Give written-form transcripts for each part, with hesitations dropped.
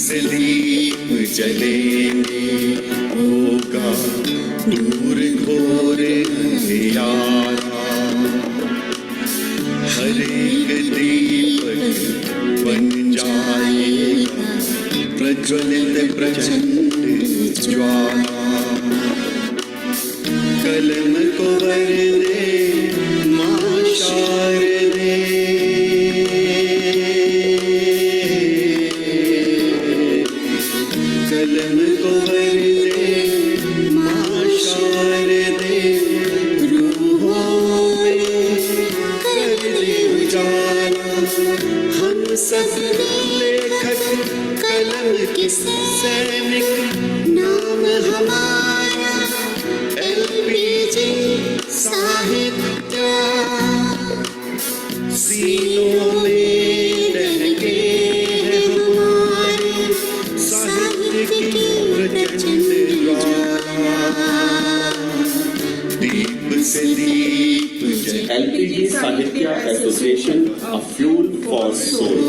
से दीप जलेंगे, होगा दूर घोर अंधियारा। हर एक दीपक बन जाएगा प्रज्वलित प्रचंड ज्वाला। कलम को वर दे मां शारदे, कलम को वर दे मां शारदे, रूहों में कर दे उजाला। हम सब लेखक कलम के सैनिक, नाम हमारा एलपीजी साहित्य। सीनों में दहके है हमारे साहित्य की प्रचंड ज्वाला। दीप से दीप LPG Sahitya Association, a fuel for soul.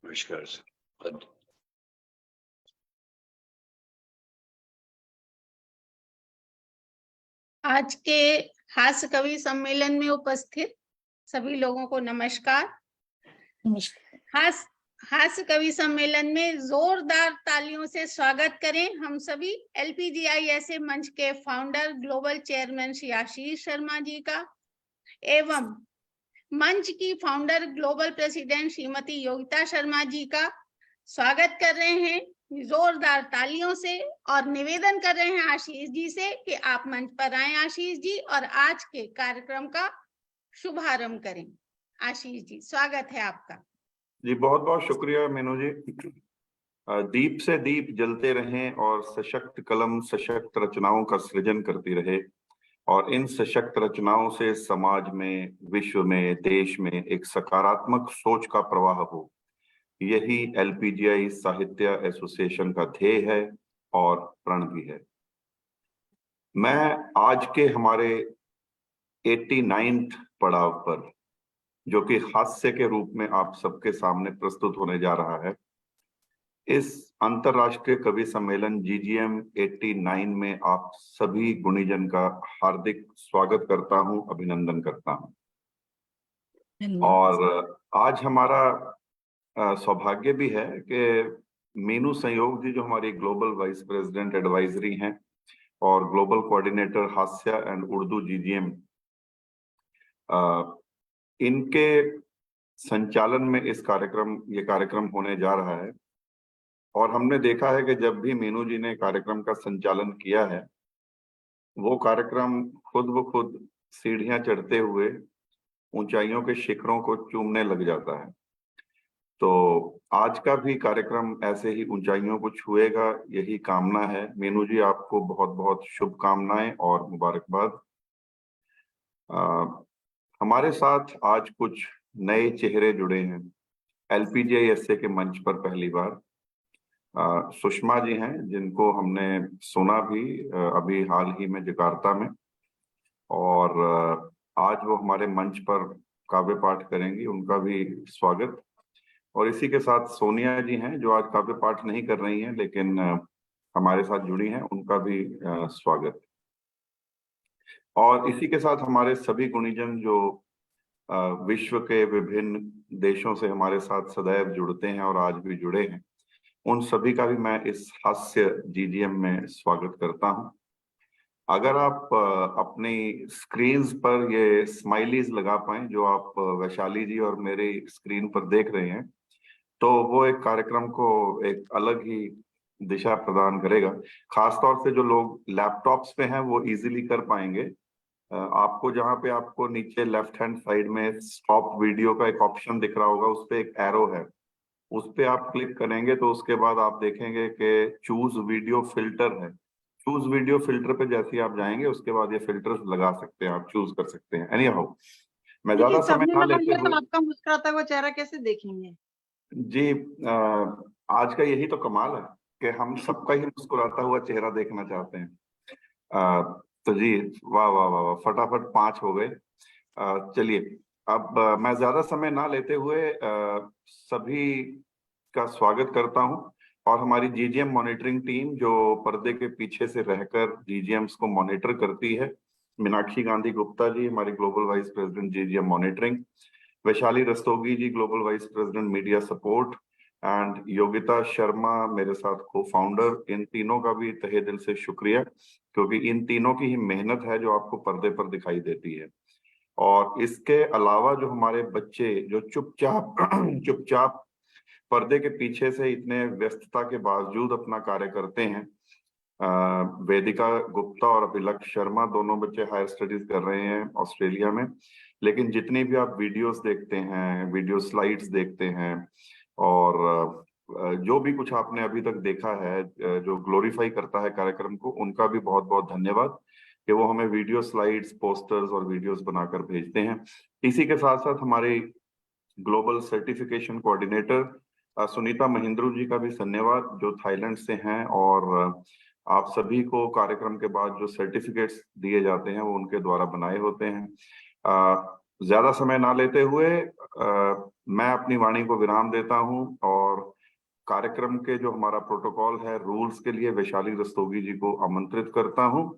नमस्कार सर। आज के हास्य कवि सम्मेलन में उपस्थित सभी लोगों को नमस्कार। हास्य कवि सम्मेलन में जोरदार तालियों से स्वागत करें हम सभी LPGISA मंच के founder global chairman Shri Ashish Sharma ji का, एवं मंच की founder global president Shrimati Yogita Sharma ji का स्वागत कर रहे हैं जोरदार तालियों से, और निवेदन कर रहे हैं आशीष जी से कि आप मंच पर आएं आशीष जी, और आज के कार्यक्रम का शुभारंभ करें। आशीष जी, स्वागत है आपका। जी बहुत बहुत शुक्रिया मीनू जी। दीप से दीप जलते रहें और सशक्त कलम सशक्त रचनाओं का सृजन करती रहे, और इन सशक्त रचनाओं से समाज में, विश्व में, देश में एक सकारात्मक सोच का प्रवाह हो। यही LPGI साहित्य एसोसिएशन का ध्येय है और प्रण भी है। मैं आज के हमारे 89th पड़ाव पर, जो कि हास्य के रूप में आप सबके सामने प्रस्तुत होने जा रहा है, इस अंतरराष्ट्रीय कवि सम्मेलन GGM 89 में आप सभी गुणीजन का हार्दिक स्वागत करता हूं, अभिनंदन करता हूं। और आज हमारा सौभाग्य भी है कि मीनू संयोग जी, जो हमारी ग्लोबल वाइस प्रेसिडेंट एडवाइजरी हैं और ग्लोबल कोऑर्डिनेटर हास्य एंड उर्दू GGM, इनके संचालन में ये कार्यक्रम होने जा रहा है। और हमने देखा है कि जब भी मीनू जी ने कार्यक्रम का संचालन किया है, वो कार्यक्रम खुद ब खुद सीढ़ियां चढ़ते हुए ऊंचाइयों के शिखरों को चूमने लग जाता है। तो आज का भी कार्यक्रम ऐसे ही ऊंचाइयों को छुएगा, यही कामना है। मीनू जी, आपको बहुत बहुत शुभकामनाएं और मुबारकबाद। हमारे साथ आज कुछ नए चेहरे जुड़े हैं LPGISA के मंच पर पहली बार। सुषमा जी हैं, जिनको हमने सुना भी अभी हाल ही में जकार्ता में, और आज वो हमारे मंच पर काव्य पाठ करेंगी, उनका भी स्वागत। और इसी के साथ सोनिया जी हैं, जो आज काव्य पाठ नहीं कर रही हैं लेकिन हमारे साथ जुड़ी हैं, उनका भी स्वागत। और इसी के साथ हमारे सभी गुणीजन जो विश्व के विभिन्न देशों से हमारे साथ सदैव जुड़ते हैं और आज भी जुड़े हैं, उन सभी का भी मैं इस हास्य GGM में स्वागत करता हूं। अगर आप अपनी स्क्रीन्स पर ये स्माइलीज लगा पाएं जो आप वैशाली जी और मेरी स्क्रीन पर देख रहे हैं, तो वो एक कार्यक्रम को एक अलग ही दिशा प्रदान करेगा। खासतौर से जो लोग लैपटॉप्स पे हैं वो इजीली कर पाएंगे। आपको जहाँ पे आपको नीचे लेफ्ट हैंड साइड में स्टॉप वीडियो का एक ऑप्शन दिख रहा होगा, उस पे एक एरो है, उस पे आप क्लिक करेंगे तो उसके बाद आप देखेंगे कि चूज वीडियो फिल्टर है। चूज वीडियो फिल्टर पे जैसे ही आप जाएंगे, उसके बाद ये फिल्टर्स लगा सकते हैं, आप चूज कर सकते हैं। एनी हाउ, मैं ज्यादा समय ना लेते हुए, आपका मुस्कुराता हुआ चेहरा कैसे देखेंगे जी, आज का यही तो कमाल है कि हम सबका ही मुस्कुराता हुआ चेहरा देखना चाहते हैं। तो जी, वाह वाह वाह वाह, फटाफट 5 हो गए। चलिए, अब मैं ज्यादा समय ना लेते हुए सभी का स्वागत करता हूं। और हमारी GGM मॉनिटरिंग टीम जो पर्दे के पीछे से रहकर GGMs को मॉनिटर करती है, मीनाक्षी गांधी गुप्ता जी हमारी global vice president GGM monitoring, Vaishali Rastogi ji global vice president media support, and Yogita Sharma मेरे साथ को फाउंडर। इन तीनों का भी तहे दिल से शुक्रिया, क्योंकि इन तीनों की ही मेहनत है जो आपको पर्दे पर दिखाई देती है। और इसके अलावा जो हमारे बच्चे जो चुपचाप चुपचाप पर्दे के पीछे से इतने व्यस्तता के बावजूद अपना कार्य करते हैं, वेदिका गुप्ता और अभिलक्ष शर्मा, दोनों बच्चे हायर स्टडीज कर रहे हैं ऑस्ट्रेलिया में। लेकिन जितनी भी आप वीडियोस देखते हैं, वीडियो स्लाइड्स देखते हैं, और जो भी कुछ आपने अभी तक देखा है जो ग्लोरीफाई करता है कार्यक्रम को, उनका भी बहुत बहुत धन्यवाद कि वो हमें वीडियो स्लाइड्स, पोस्टर्स और वीडियोस बनाकर भेजते हैं। इसी के साथ साथ हमारे global certification coordinator Sunita Mahindru ji का भी धन्यवाद, जो थाईलैंड से हैं, और आप सभी को कार्यक्रम के बाद जो सर्टिफिकेट्स दिए जाते हैं वो उनके द्वारा बनाए होते हैं। ज्यादा समय ना लेते हुए मैं अपनी वाणी को विराम देता हूं और कार्यक्रम के जो हमारा प्रोटोकॉल है, रूल्स के लिए वैशाली रस्तोगी जी को आमंत्रित करता हूं।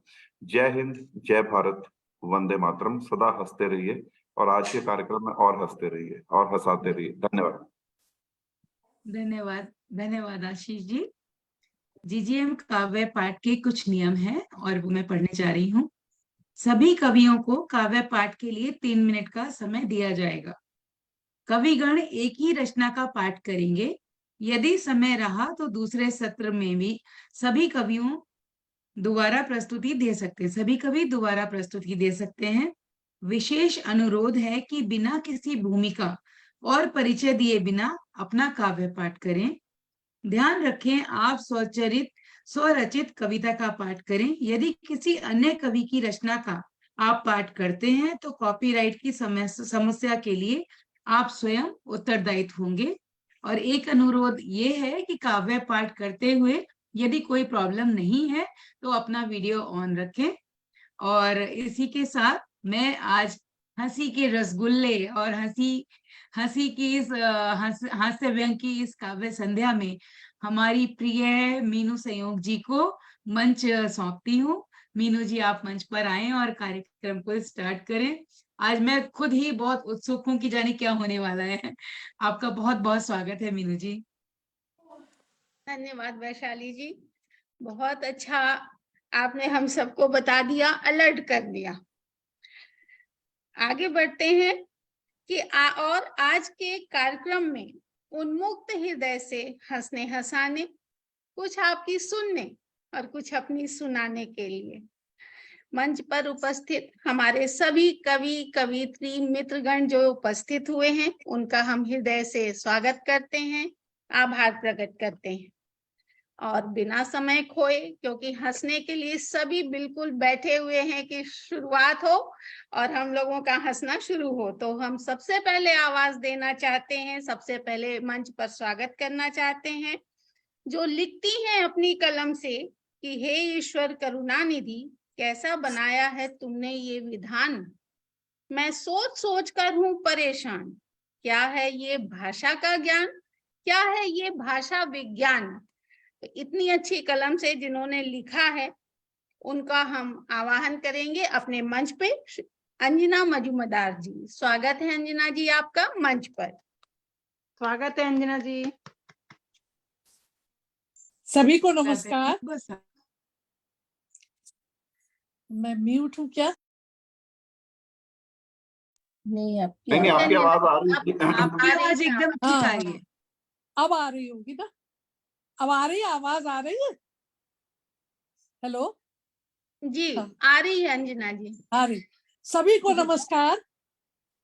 जय हिंद, जय भारत, वंदे मातरम। सदा हंसते रहिए और आज के कार्यक्रम में और हंसते रहिए और हंसाते रहिए। धन्यवाद। धन्यवाद, धन्यवाद आशीष जी। GGM काव्य पाठ के कुछ नियम हैं और वो मैं पढ़ने जा रही हूँ। सभी कवियों को काव्य पाठ के लिए 3 मिनट का समय दिया जाएगा। कविगण एक ही रचना का पाठ करेंगे। यदि समय रहा तो दूसरे सत्र में भी सभी कवि दोबारा प्रस्तुति दे सकते हैं। विशेष अनुरोध है कि बिना किसी भूमिका और परिचय दिए बिना अपना काव्य पाठ करें। ध्यान रखें, आप स्वरचित कविता का पाठ करें। यदि किसी अन्य कवि की रचना का आप पाठ करते हैं तो कॉपीराइट की समस्या के लिए आप स्वयं उत्तरदायित्व होंगे। और एक अनुरोध ये है कि काव्य पाठ करते हुए यदि कोई प्रॉब्लम नहीं है तो अपना वीडियो ऑन रखें। और इसी के साथ मैं आज हंसी के रसगुल्ले और हंसी की इस हास्य व्यंग की इस काव्य संध्या में हमारी प्रिय मीनू संयोग जी को मंच सौंपती हूँ। मीनू जी, आप मंच पर आए और कार्यक्रम को स्टार्ट करें। आज मैं खुद ही बहुत उत्सुक हूँ कि जाने क्या होने वाला है। आपका बहुत बहुत स्वागत है मीनू जी। धन्यवाद वैशाली जी, बहुत अच्छा आपने हम सबको बता दिया, अलर्ट कर दिया। आगे बढ़ते हैं कि और आज के कार्यक्रम में उन्मुक्त हृदय से हंसने हंसाने, कुछ आपकी सुनने और कुछ अपनी सुनाने के लिए। मंच पर उपस्थित हमारे सभी कवि कवियत्री मित्रगण जो उपस्थित हुए हैं, उनका हम हृदय से स्वागत करते हैं, आभार प्रकट करते हैं। और बिना समय खोए, क्योंकि हंसने के लिए सभी बिल्कुल बैठे हुए हैं कि शुरुआत हो और हम लोगों का हंसना शुरू हो, तो हम सबसे पहले आवाज देना चाहते हैं, सबसे पहले मंच पर स्वागत करना चाहते हैं जो लिखती हैं अपनी कलम से कि हे ईश्वर करुणा निधि, कैसा बनाया है तुमने ये विधान, मैं सोच सोच कर हूं परेशान, क्या है ये भाषा का ज्ञान, क्या है ये भाषा विज्ञान। तो इतनी अच्छी कलम से जिन्होंने लिखा है उनका हम आवाहन करेंगे अपने मंच पे। अंजना मजूमदार जी, स्वागत है अंजना जी आपका मंच पर। स्वागत है अंजना जी। सभी को नमस्कार। मैं म्यूट हूँ क्या? नहीं नहीं, आपकी आवाज आ रही है। आपकी आवाज एकदम ठीक आ रही है। अब आ रही होगी ना? अब आ रही है, आवाज आ रही है? हेलो जी, आ रही है अंजना जी। आ रही। सभी को नमस्कार।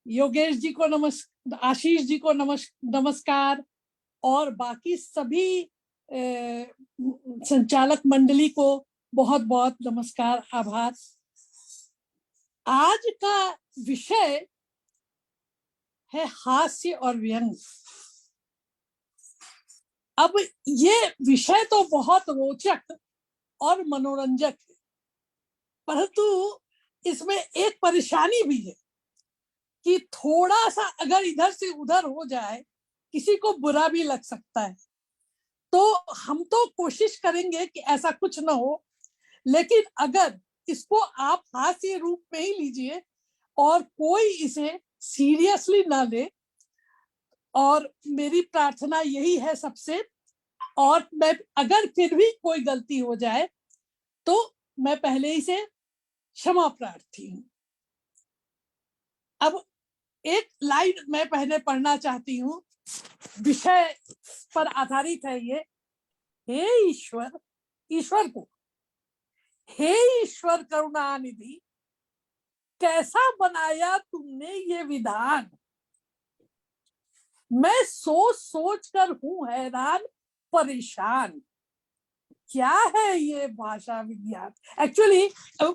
योगेश जी को नमस्कार, आशीष जी को नमस्कार, और बाकी सभी संचालक मंडली को बहुत बहुत नमस्कार, आभार। आज का विषय है हास्य और व्यंग। अब ये विषय तो बहुत रोचक और मनोरंजक है, परंतु इसमें एक परेशानी भी है कि थोड़ा सा अगर इधर से उधर हो जाए किसी को बुरा भी लग सकता है। तो हम तो कोशिश करेंगे कि ऐसा कुछ ना हो, लेकिन अगर इसको आप हास्य रूप में ही लीजिए और कोई इसे सीरियसली ना ले, और मेरी प्रार्थना यही है सबसे। और मैं अगर फिर भी कोई गलती हो जाए तो मैं पहले ही से क्षमा प्रार्थी हूं। अब एक लाइन मैं पहले पढ़ना चाहती हूँ, विषय पर आधारित है ये। हे ईश्वर, ईश्वर को, हे ईश्वर करुणानिधि, कैसा बनाया तुमने ये विधान, मैं सोच सोच कर हूं हैरान परेशान, क्या है ये भाषा विज्ञान। एक्चुअली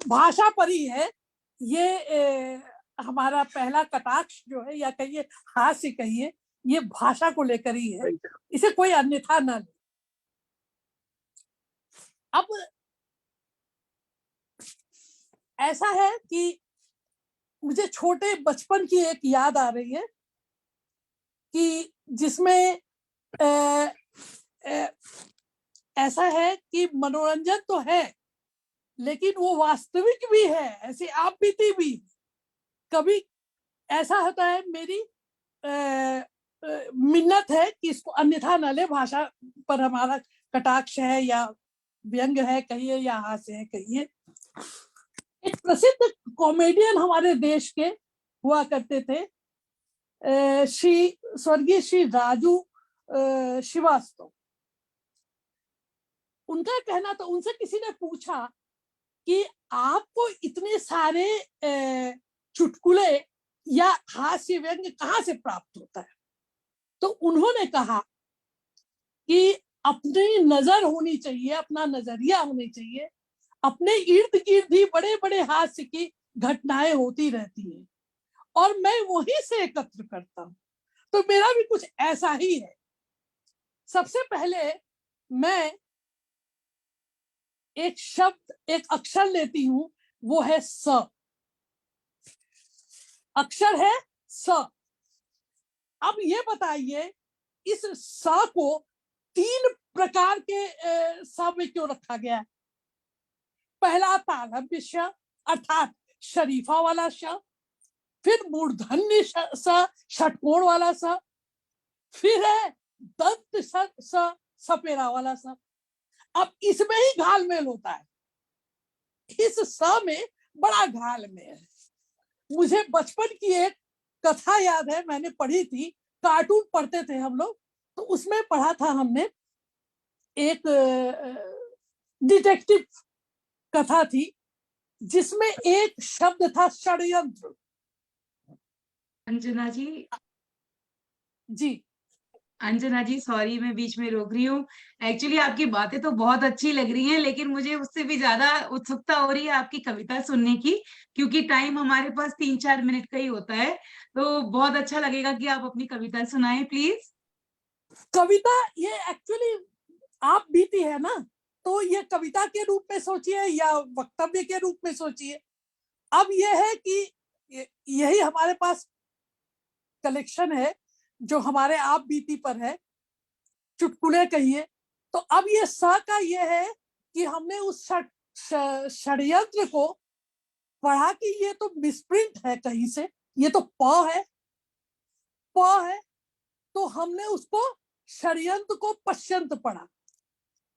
भाषा पर ही है ये। हमारा पहला कटाक्ष जो है, या कहिए हास्य कहिए, ये भाषा को लेकर ही है, इसे कोई अन्यथा न ले। अब ऐसा है कि मुझे छोटे बचपन की एक याद आ रही है कि जिसमें ऐसा है कि मनोरंजन तो है लेकिन वो वास्तविक भी है, ऐसी आप बीती भी। कभी ऐसा होता है, मेरी मिन्नत है कि इसको अन्यथा न ले, भाषा पर हमारा कटाक्ष है या व्यंग है कहिए, या हास्य है कहिए। एक प्रसिद्ध कॉमेडियन हमारे देश के हुआ करते थे, स्वर्गीय श्री राजू श्रीवास्तव। उनका कहना था, उनसे किसी ने पूछा कि आपको इतने सारे चुटकुले या हास्य व्यंग कहाँ से प्राप्त होता है? तो उन्होंने कहा कि अपनी नजर होनी चाहिए, अपना नजरिया होनी चाहिए, अपने इर्द गिर्द ही बड़े बड़े हास्य की घटनाएं होती रहती हैं और मैं वहीं से एकत्र करता हूं। तो मेरा भी कुछ ऐसा ही है। सबसे पहले मैं एक शब्द, एक अक्षर लेती हूं, वो है स। अक्षर है स। अब ये बताइए, इस स को 3 प्रकार के स में क्यों रखा गया है? पहला तालव्य श, अर्थात शरीफा वाला श, फिर मूर्धन्य स, षटकोण वाला स, फिर है दंत स, सपेरा वाला स। अब इसमें ही घालमेल होता है, इस स में बड़ा घालमेल है। मुझे बचपन की एक कथा याद है, मैंने पढ़ी थी, कार्टून पढ़ते थे हम लोग, तो उसमें पढ़ा था हमने एक डिटेक्टिव कथा थी जिसमें एक शब्द था षड्यंत्र। अंजना जी, जी अंजना जी सॉरी मैं बीच में रोक रही हूँ। एक्चुअली आपकी बातें तो बहुत अच्छी लग रही हैं, लेकिन मुझे उससे भी ज्यादा उत्सुकता हो रही है आपकी कविता सुनने की, क्योंकि टाइम हमारे पास 3-4 मिनट का ही होता है। तो बहुत अच्छा लगेगा कि आप अपनी कविता सुनाएं प्लीज। कविता ये एक्चुअली आप बीती है ना, तो ये कविता के रूप में सोचिए या वक्तव्य के रूप में सोचिए। अब ये है कि यही हमारे पास कलेक्शन है जो हमारे आप बीती पर है, चुटकुले कहिए। तो अब ये स का ये है कि हमने उस षड्यंत्र को पढ़ा कि ये तो मिसप्रिंट है कहीं से, ये तो प है, प है, तो हमने उसको षड्यंत्र को पश्यंत पढ़ा।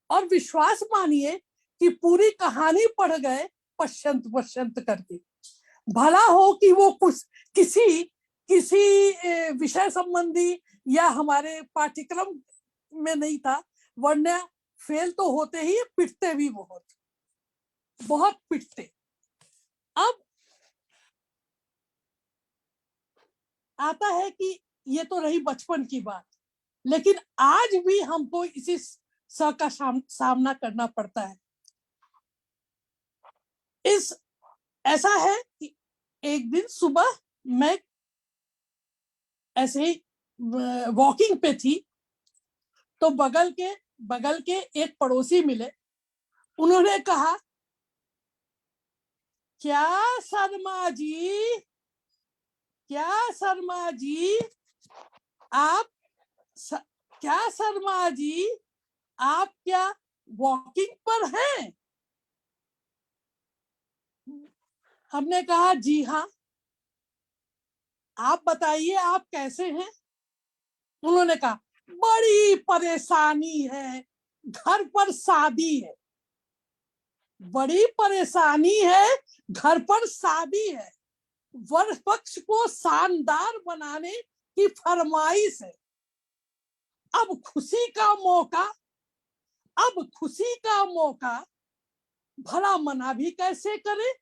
और विश्वास मानिए कि पूरी कहानी पढ़ गए पश्यंत पश्यंत करके। भला हो कि वो कुछ किसी किसी विषय संबंधी या हमारे पाठ्यक्रम में नहीं था, वरना फेल तो होते ही, पिटते भी बहुत बहुत पिटते। अब आता है कि ये तो रही बचपन की बात, लेकिन आज भी हमको इसी स का सामना करना पड़ता है। ऐसा है कि एक दिन सुबह मैं ऐसे ही वॉकिंग पे थी, तो बगल के एक पड़ोसी मिले। उन्होंने कहा, क्या शर्मा जी, क्या शर्मा जी, आप क्या शर्मा जी, आप क्या वॉकिंग पर हैं? हमने कहा जी हाँ, आप बताइए आप कैसे हैं? उन्होंने कहा, बड़ी परेशानी है, घर पर शादी है। बड़ी परेशानी है, घर पर शादी है, वर पक्ष को शानदार बनाने की फरमाइश है। अब खुशी का मौका भला मना भी कैसे करे?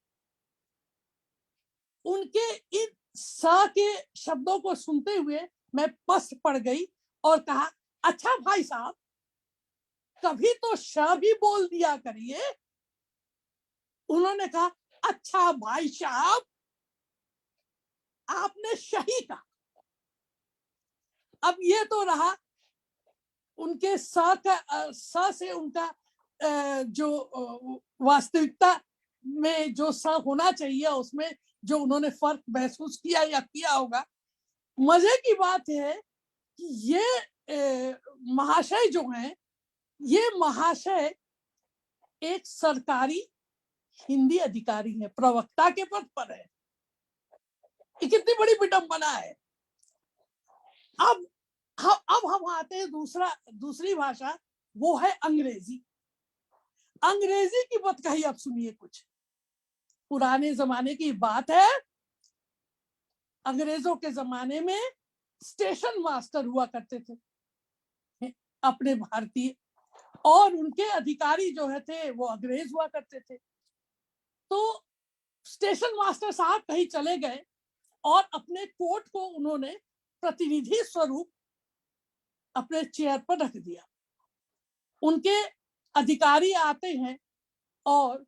उनके इन स के शब्दों को सुनते हुए मैं पस्त पड़ गई और कहा, अच्छा भाई साहब, कभी तो श भी बोल दिया करिए। उन्होंने कहा, अच्छा भाई साहब, आपने सही कहा। अब ये तो रहा उनके स से उनका जो वास्तविकता में जो स होना चाहिए, उसमें जो उन्होंने फर्क महसूस किया या किया होगा। मजे की बात है कि ये महाशय जो हैं, ये महाशय एक सरकारी हिंदी अधिकारी हैं, प्रवक्ता के पद पर है। ये कितनी बड़ी विडंबना है। अब हम आते हैं दूसरी भाषा, वो है अंग्रेजी। अंग्रेजी की बात कही, अब सुनिए कुछ। पुराने जमाने की बात है, अंग्रेजों के जमाने में स्टेशन मास्टर हुआ करते थे अपने भारतीय, और उनके अधिकारी जो है थे वो अंग्रेज हुआ करते थे। तो स्टेशन मास्टर साहब कहीं चले गए और अपने कोट को उन्होंने प्रतिनिधि स्वरूप अपने चेयर पर रख दिया। उनके अधिकारी आते हैं और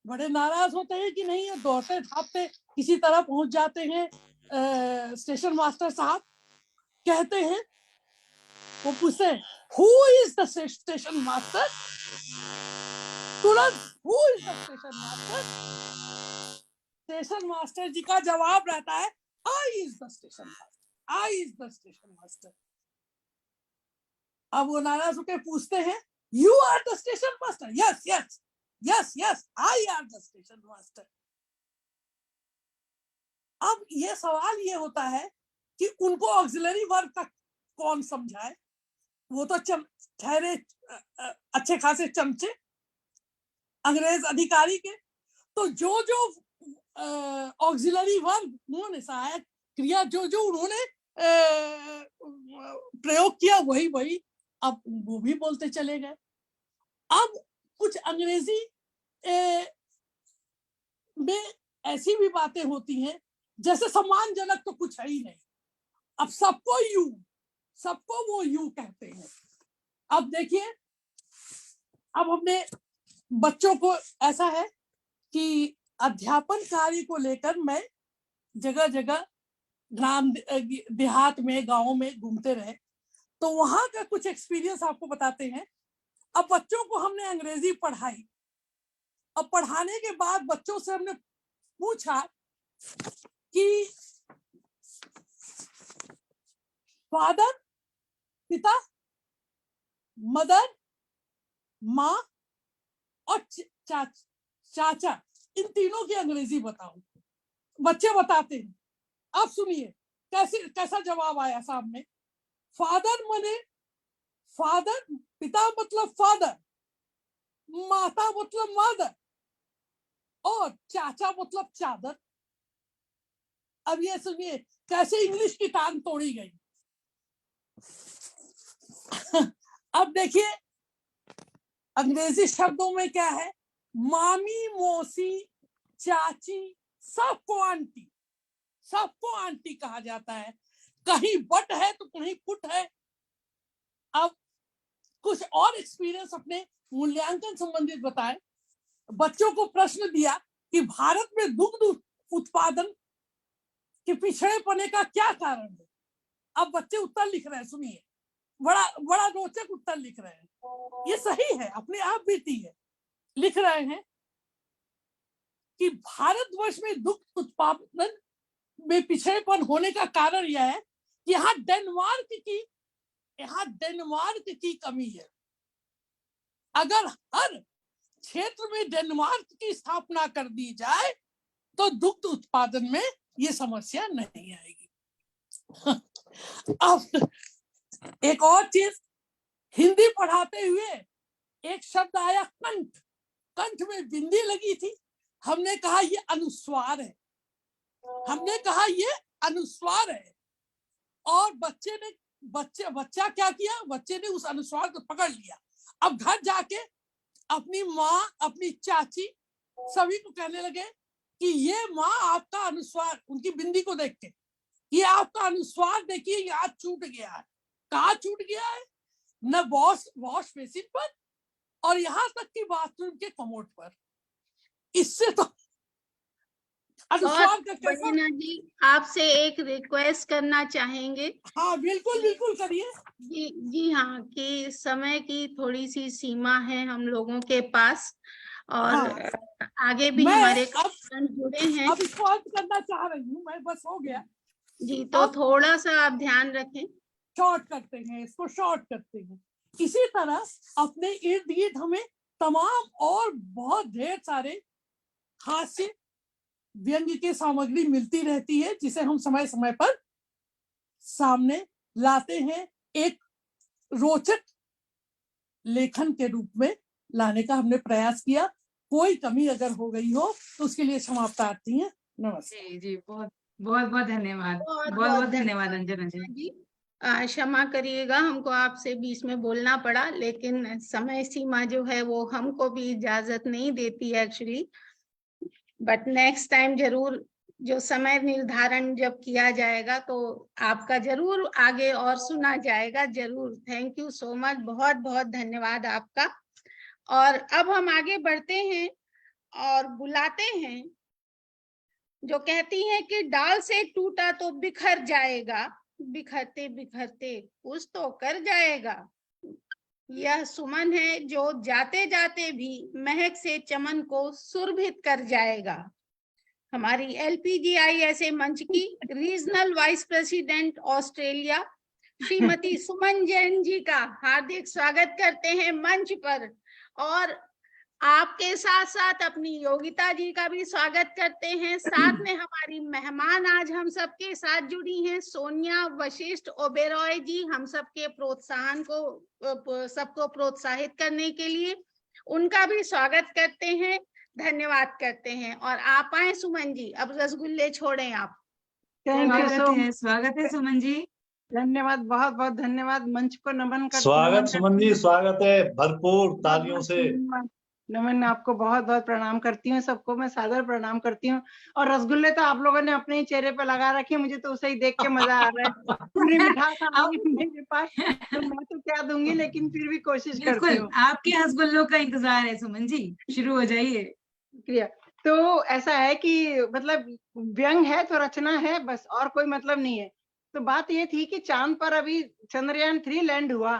बड़े नाराज होते हैं कि नहीं, ये दौड़ते भागते किसी तरह पहुंच जाते हैं। स्टेशन मास्टर साहब कहते हैं, वो पूछते हैं, who is the station master? तुरंत, who is the station master? Station master ji का जवाब रहता है, I is the station master, I is the station master. अब वो नाराज होकर पूछते हैं, you are the station master? Yes yes yes yes, I are the station master. अब ये सवाल ये होता है कि उनको ऑक्सिलरी वर्ब का कौन समझाए? वो तो ठहरे अच्छे खासे चमचे अंग्रेज अधिकारी के, तो जो ऑक्सिलरी वर्ब उन्होंने, सहायक क्रिया जो उन्होंने प्रयोग किया, वही अब वो भी बोलते चले गए। अब कुछ अंग्रेजी में ऐसी भी बातें होती हैं जैसे सम्मानजनक तो कुछ है ही नहीं। अब सबको वो यू कहते हैं। अब देखिए, अब हमने बच्चों को, ऐसा है कि अध्यापन कार्य को लेकर मैं जगह जगह ग्राम देहात में, गांव में घूमते रहे, तो वहां का कुछ एक्सपीरियंस आपको बताते हैं। अब बच्चों को हमने अंग्रेजी पढ़ाई। अब पढ़ाने के बाद बच्चों से हमने पूछा कि फादर, पिता, मदर, माँ और चाचा, इन तीनों की अंग्रेजी बताओ। बच्चे बताते हैं। आप सुनिए कैसा जवाब आया सामने। फादर मने फादर, पिता मतलब फादर, माता मतलब मदर और चाचा मतलब चादर। अब ये सुनिए कैसे इंग्लिश की टांग तोड़ी गई। अब देखिए अंग्रेजी शब्दों में क्या है। मामी, मौसी, चाची, सबको आंटी कहा जाता है। कहीं बट है तो कहीं पुट है। अब कुछ और एक्सपीरियंस अपने मूल्यांकन संबंधित बताएं। बच्चों को प्रश्न दिया कि भारत में दुग्ध उत्पादन के पिछड़ेपने का क्या कारण है। अब बच्चे उत्तर लिख रहे हैं, सुनिए, बड़ा रोचक उत्तर लिख रहे हैं। ये सही है, अपने आप बीती है। लिख रहे हैं कि भारतवर्ष में दुग्ध उत्पादन में पिछड़ेपन होने का कारण यह है कि यहाँ डेनमार्क की कमी है। अगर हर क्षेत्र में डेनमार्क की स्थापना कर दी जाए तो दुग्ध उत्पादन में ये समस्या नहीं आएगी। अब एक और चीज, हिंदी पढ़ाते हुए एक शब्द आया कंठ में बिंदी लगी थी। हमने कहा ये अनुस्वार है। और बच्चा क्या किया, बच्चे ने उस अनुस्वार को पकड़ लिया। अब घर जाके अपनी माँ, अपनी चाची, सभी को कहने लगे कि ये माँ आपका अनुस्वार, उनकी बिंदी को देख के, ये आपका अनुस्वार देखिए, ये आज छूट गया है। कहाँ छूट गया है? न वॉश बेसिन पर और यहाँ तक कि बाथरूम के कमोड पर। इससे तो अनुस्वार का कैसा। जी आपसे एक रिक्वेस्ट करना चाहेंगे। हाँ बिल्कुल करिए। जी हाँ, कि समय की थोड़ी सी सीमा है हम लोगों के पास और हाँ, आगे भी हमारे कार्यक्रम जुड़े हैं। अब इसको अंत करना चाह रही हूँ मैं, बस हो गया जी, तो थोड़ा सा आप ध्यान रखें। शॉर्ट करते हैं। इसी तरह अपने इर्द गिर्द हमें तमाम और बहुत ढेर सारे हास्य व्यंग्य की सामग्री मिलती रहती है, जिसे हम समय समय पर सामने लाते हैं। एक रोचक लेखन के रूप में लाने का हमने प्रयास किया। कोई कमी अगर हो गई हो तो उसके लिए क्षमा प्रार्थी हैं। नमस्ते। जी बहुत धन्यवाद। बहुत धन्यवाद अंजना जी। क्षमा करिएगा, हमको आपसे बीच में बोलना पड़ा, लेकिन समय सीमा जो है वो हमको भी इजाजत नहीं देती है एक्चुअली। बट नेक्स्ट टाइम जरूर, जो समय निर्धारण जब किया जाएगा तो आपका जरूर आगे और सुना जाएगा, जरूर। थैंक यू सो मच, बहुत धन्यवाद आपका। और अब हम आगे बढ़ते हैं और बुलाते हैं जो कहती हैं कि डाल से टूटा तो बिखर जाएगा, बिखरते बिखरते कुछ तो कर जाएगा। यह सुमन है जो जाते जाते भी महक से चमन को सुरभित कर जाएगा। हमारी LPGI मंच की regional vice president Australia Shrimati Suman Jain ji का हार्दिक स्वागत करते हैं मंच पर, और आपके साथ साथ अपनी योगिता जी का भी स्वागत करते हैं। साथ में हमारी मेहमान आज हम सबके साथ जुड़ी हैं सोनिया वशिष्ठ ओबेरॉय जी, हम सबके प्रोत्साहन को, सबको प्रोत्साहित करने के लिए उनका भी स्वागत करते हैं, धन्यवाद करते हैं। और आप आए सुमन जी, अब रसगुल्ले छोड़ें आप। स्वागत है सुमन जी। धन्यवाद, बहुत बहुत धन्यवाद। मंच को नमन कर स्वागत सुमन जी, स्वागत है भरपूर तालियों से। नमन, आपको बहुत बहुत प्रणाम करती हूँ, सबको मैं सादर प्रणाम करती हूँ। और रसगुल्ले तो आप लोगों ने अपने ही चेहरे पे लगा रखे, मुझे तो उसे ही देख के मजा आ रहा है। पूरी मिठास आ रही है मेरे पास, तो मैं तो क्या दूंगी, लेकिन फिर भी कोशिश करती बिल्कुल हूँ। आपके रसगुल्लों का इंतजार है सुमन जी, शुरू हो जाइए। शुक्रिया। तो ऐसा है कि मतलब व्यंग है तो रचना है, बस और कोई मतलब नहीं है। तो बात ये थी कि चांद पर अभी चंद्रयान 3 लैंड हुआ,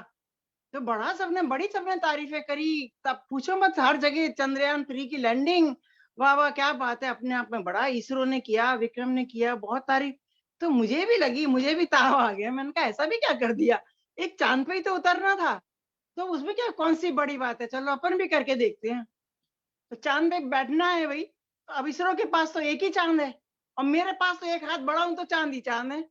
तो बड़ी सबने तारीफें करी, तब पूछो मत, हर जगह चंद्रयान 3 की लैंडिंग, वाह वाह क्या बात है, अपने आप में बड़ा इसरो ने किया, विक्रम ने किया, बहुत तारीफ। तो मुझे भी लगी, मुझे भी ताव आ गया। मैंने कहा ऐसा भी क्या कर दिया, एक चांद पे ही तो उतरना था, तो उसमें क्या कौन सी बड़ी बात है, चलो अपन भी करके देखते हैं। तो चांद पे बैठना है भाई, तो अब इसरो के पास तो एक ही चांद है, और मेरे पास तो एक हाथ बढ़ाऊं तो चांद ही चांद है।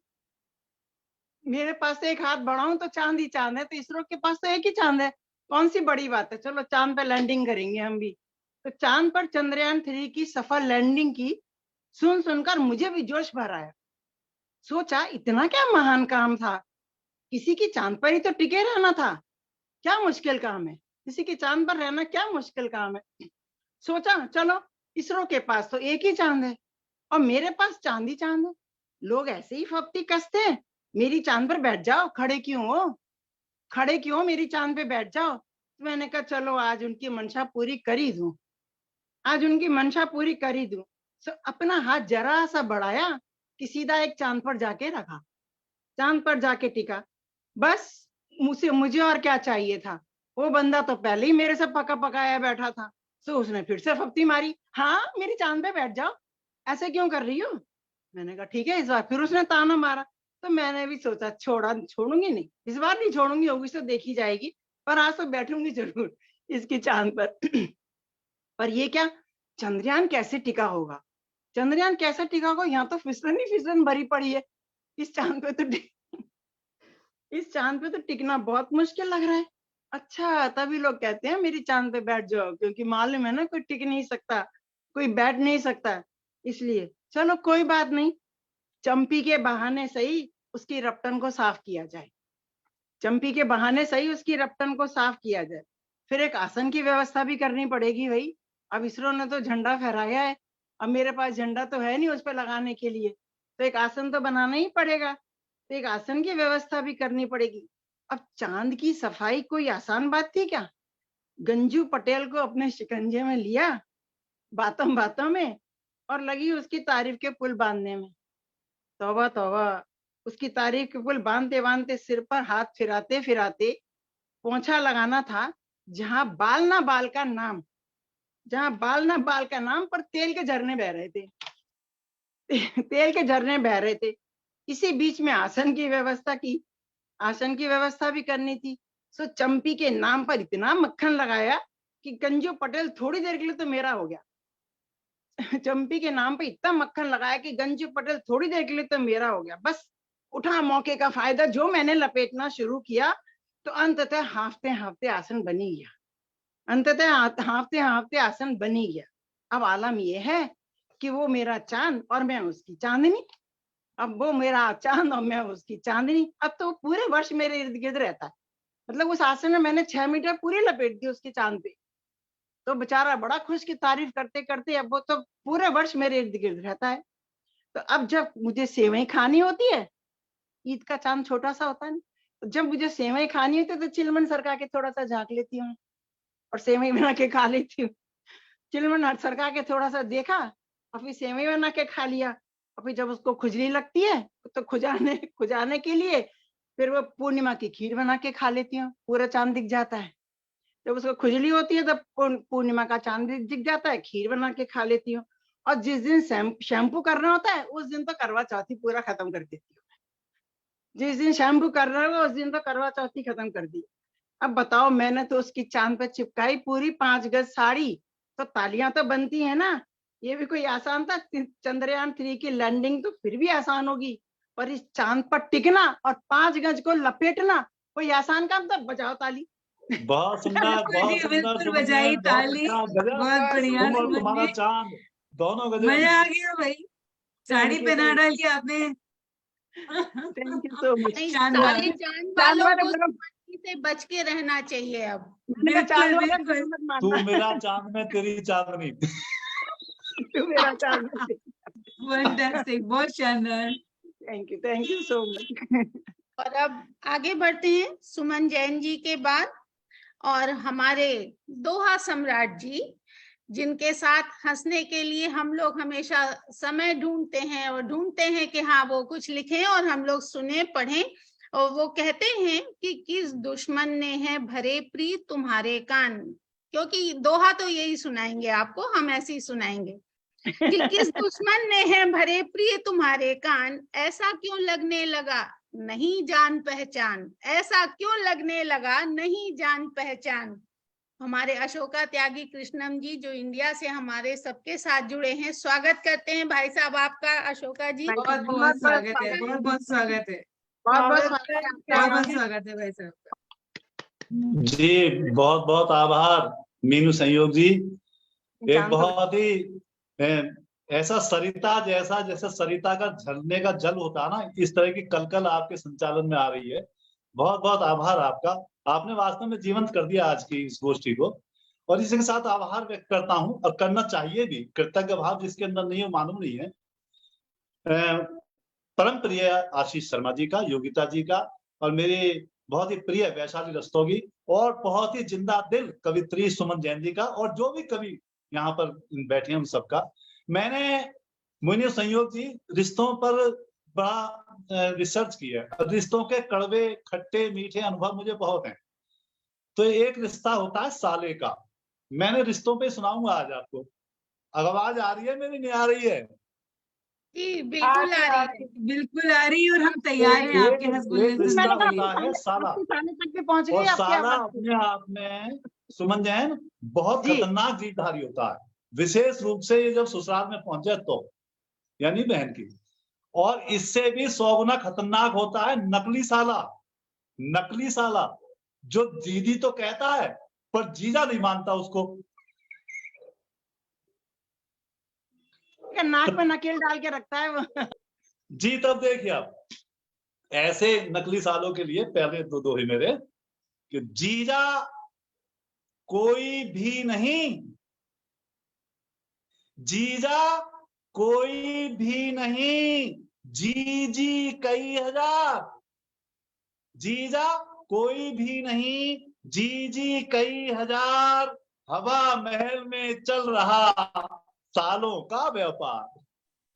मेरे पास एक हाथ बढ़ाऊं तो चांद ही चांद है, तो इसरो के पास तो एक ही चांद है, कौन सी बड़ी बात है, चलो चांद पे लैंडिंग करेंगे हम भी। तो चांद पर चंद्रयान 3 की सफल लैंडिंग की सुनकर मुझे भी जोश भर आया। सोचा इतना क्या महान काम था, किसी की चांद पर ही तो टिके रहना था, क्या मुश्किल काम है, किसी की चांद पर रहना क्या मुश्किल काम है। सोचा चलो इसरो के पास तो एक ही चांद है, और मेरे पास चांद ही चांद है, लोग ऐसे ही फप्ती कसते हैं, मेरी चांद पर बैठ जाओ, खड़े क्यों हो, मेरी चांद पे बैठ जाओ। तो मैंने कहा चलो आज उनकी मंशा पूरी कर ही दूं, आज उनकी मंशा पूरी कर ही दूं। तो अपना हाथ जरा सा बढ़ाया कि सीधा एक चांद पर जाके रखा, चांद पर जाके टिका। बस मुझे और क्या चाहिए था, वो बंदा तो पहले ही मेरे से पका पकाया बैठा था, तो उसने फिर से फप्ती मारी, हाँ मेरी चांद पे बैठ जाओ, ऐसे क्यों कर रही हो। मैंने कहा ठीक है इस बार, फिर उसने ताना मारा, तो मैंने भी सोचा छोड़ूंगी नहीं, इस बार नहीं छोड़ूंगी, होगी तो देखी जाएगी, पर आज तो बैठूंगी जरूर इसकी चांद पर। पर ये क्या, चंद्रयान कैसे टिका होगा, चंद्रयान कैसे टिका होगा, यहाँ तो फिसलन ही फिसलन भरी पड़ी है, इस चांद पे तो इस चांद पे तो टिकना बहुत मुश्किल लग रहा है। अच्छा, तभी लोग कहते हैं मेरी चांद पे बैठ जाओ, क्योंकि मालूम है ना कोई टिक नहीं सकता, कोई बैठ नहीं सकता, इसलिए चलो कोई बात नहीं, चंपी के बहाने सही उसकी रपटन को साफ किया जाए, चंपी के बहाने सही उसकी रपटन को साफ किया जाए। फिर एक आसन की व्यवस्था भी करनी पड़ेगी भाई, अब इसरो ने तो झंडा फहराया है, अब मेरे पास झंडा तो है नहीं उस पर लगाने के लिए, तो एक आसन तो बनाना ही पड़ेगा, तो एक आसन की व्यवस्था भी करनी पड़ेगी। अब चांद की सफाई कोई आसान बात थी क्या, गंजू पटेल को अपने शिकंजे में लिया बातों बातों में, और लगी उसकी तारीफ के पुल बांधने में। तौबा तौबा, उसकी तारीफ के पुल बांधते बांधते सिर पर हाथ फिराते फिराते पोंछा लगाना था जहां बाल ना बाल का नाम, जहां बाल ना बाल का नाम पर तेल के झरने बह रहे थे, तेल के झरने बह रहे थे। इसी बीच में आसन की व्यवस्था की, आसन की व्यवस्था भी करनी थी। सो चंपी के नाम पर इतना मक्खन लगाया कि गंजू पटेल थोड़ी देर के लिए तो मेरा हो गया। चंपी के नाम पे इतना मक्खन लगाया कि गंजू पटेल थोड़ी देर के लिए तो मेरा हो गया। बस उठा मौके का फायदा, जो मैंने लपेटना शुरू किया तो अंततः हाफते हाफते आसन बनी गया, अंततः हाफते हाफते आसन बनी गया। अब आलम यह है कि वो मेरा चांद और मैं उसकी चांदनी, अब वो मेरा चांद और मैं उसकी चांदनी, अब तो पूरे वर्ष मेरे इर्द गिर्द रहता है। मतलब उस आसन में मैंने 6 मीटर पूरी लपेट दी उसके चांद पे, तो बेचारा बड़ा खुश की तारीफ करते करते अब वो तो पूरे वर्ष मेरे इर्द गिर्द रहता है। तो अब जब मुझे सेवई खानी होती है, ईद का चांद छोटा सा होता है ना, तो जब मुझे सेवई खानी होती है तो चिलमन सरका के थोड़ा सा झांक लेती हूँ और सेवई बना के खा लेती हूँ। चिलमन सरका के थोड़ा सा देखा और फिर सेवई बना के खा लिया, और फिर जब उसको खुजली लगती है तो खुजाने के लिए फिर वो पूर्णिमा की खीर बना के खा लेती हूँ, पूरा चांद दिख जाता है। जब उसको खुजली होती है तब पूर्णिमा का चांद दिख जाता है, खीर बना के खा लेती हूँ। और जिस दिन शैम्पू करना होता है उस दिन तो करवा चौथी पूरा खत्म कर देती हूँ। जिस दिन शैम्पू करना होगा उस दिन तो करवा चौथी खत्म कर दी। अब बताओ, मैंने तो उसकी चांद पे चिपकाई पूरी 5 गज साड़ी, तो तालियां तो बनती है ना, ये भी कोई आसान था। चंद्रयान 3 की लैंडिंग तो फिर भी आसान होगी, पर इस चांद पर टिकना और 5 गज को लपेटना कोई आसान काम था। बजाओ ताली। बहुत सुंदर, बहुत सुंदर बिल्कुल सुमन बजाई जी, बहुत ताली, अच्छा, गजब। बहुत बढ़िया तुम और सुमन तुम्हारा जी, चांद दोनों गजब। मजा आ गया भाई, साड़ी Thank you, पहना thank you. डाली आपने। Thank you so much. नहीं, शानदार। सारे चांद वालों चांद को वाले सुमन से बच के रहना चाहिए अब। मेरा चांद बिल्कुल, वाला बिल्कुल। मत तू मानना। मेरा चांद में तेरी चांदनी। तू मेरा चांद। फैंटास्टिक, बहुत शानदार। Thank you so much. और अब आगे बढ़ते हैं सुमन जैन जी के बाद, और हमारे दोहा सम्राट जी, जिनके साथ हंसने के लिए हम लोग हमेशा समय ढूंढते हैं और ढूंढते हैं कि हाँ वो कुछ लिखें और हम लोग सुने पढ़ें। और वो कहते हैं कि किस दुश्मन ने है भरे प्रीत तुम्हारे कान, क्योंकि दोहा तो यही सुनाएंगे आपको, हम ऐसे ही सुनाएंगे कि किस दुश्मन ने है भरे प्रिय तुम्हारे कान, ऐसा क्यों लगने लगा नहीं जान पहचान, ऐसा क्यों लगने लगा नहीं जान पहचान। हमारे अशोका त्यागी कृष्णम जी, जो इंडिया से हमारे सबके साथ जुड़े हैं, स्वागत करते हैं भाई साहब आपका अशोका जी। बहुत बहुत स्वागत है, बहुत बहुत स्वागत है, बहुत बहुत स्वागत है स्वागत बहुत बहुत है। स्वागत है भाई साहब का। जी बहुत बहुत आभार मीनू संयोग जी। एक चांद तो- बहुत ही ऐसा सरिता जैसा, जैसे सरिता का झरने का जल होता है ना, इस तरह की कलकल आपके संचालन में आ रही है। बहुत बहुत आभार आपका, आपने वास्तव में जीवंत कर दिया आज की इस गोष्ठी को। और इसी के साथ आभार व्यक्त करता हूं, और करना चाहिए भी। कृतज्ञ भाव जिसके अंदर नहीं है मालूम नहीं है। परम प्रिय आशीष शर्मा जी का, योगिता जी का, और मेरे बहुत ही प्रिय वैशाली रस्तोगी, और बहुत ही जिंदा दिल कवित्री सुमन जैन जी का, और जो भी कवि यहाँ पर बैठे हैं उन सबका। मैंने मोहिनी संयोग जी रिश्तों पर बड़ा रिसर्च किया है। रिश्तों के कड़वे खट्टे मीठे अनुभव मुझे बहुत हैं। तो एक रिश्ता होता है साले का, मैंने रिश्तों पे सुनाऊंगा आज आपको। आवाज आ रही है मेरी, नहीं आ रही है? जी बिल्कुल आ रही है। बिल्कुल आ रही है, और हम तैयार हैं आपके रसगुल्ले एक रिश्ता सुनने के लिए। होता है साला, आपके साले तक भी पहुंच और गई आपकी साला आवाज। अपने आप में सुमन जैन बहुत जी। खतरनाक जीतधारी होता है, विशेष रूप से ये जब ससुराल में पहुंचे तो, यानी बहन की। और इससे भी 100 गुना खतरनाक होता है नकली साला। नकली साला जो दीदी तो कहता है पर जीजा नहीं मानता उसको। क्या नाक में नकेल डाल के रखता है वो। जी तब देखिए आप, ऐसे नकली सालों के लिए पहले दो दोहे मेरे कि जीजा कोई भी नहीं, जीजा कोई भी नहीं, जी जी कई हजार, जीजा कोई भी नहीं, जी जी कई हजार, हवा महल में चल रहा सालों का व्यापार।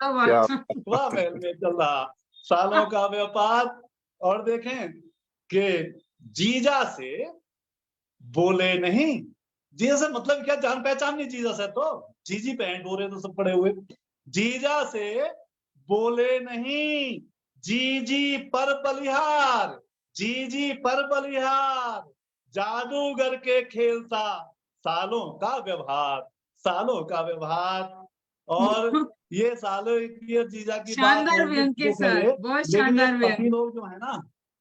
क्या हवा महल में चल रहा सालों का व्यापार। और देखें कि जीजा से बोले नहीं, जीजा से मतलब क्या, जान पहचान नहीं जीजा से, तो जीजी पैंट हो रहे तो सब पड़े हुए। जीजा से बोले नहीं, जीजी पर बलिहार, जीजी पर बलिहार, जादूगर के खेलता सालों का व्यवहार, सालों का व्यवहार। और ये सालों की जीजा की बात शानदार होगी व्यंग के तो साथ, करे, बहुत लेकिन ये शानदार व्यंग। पति लोग जो है ना,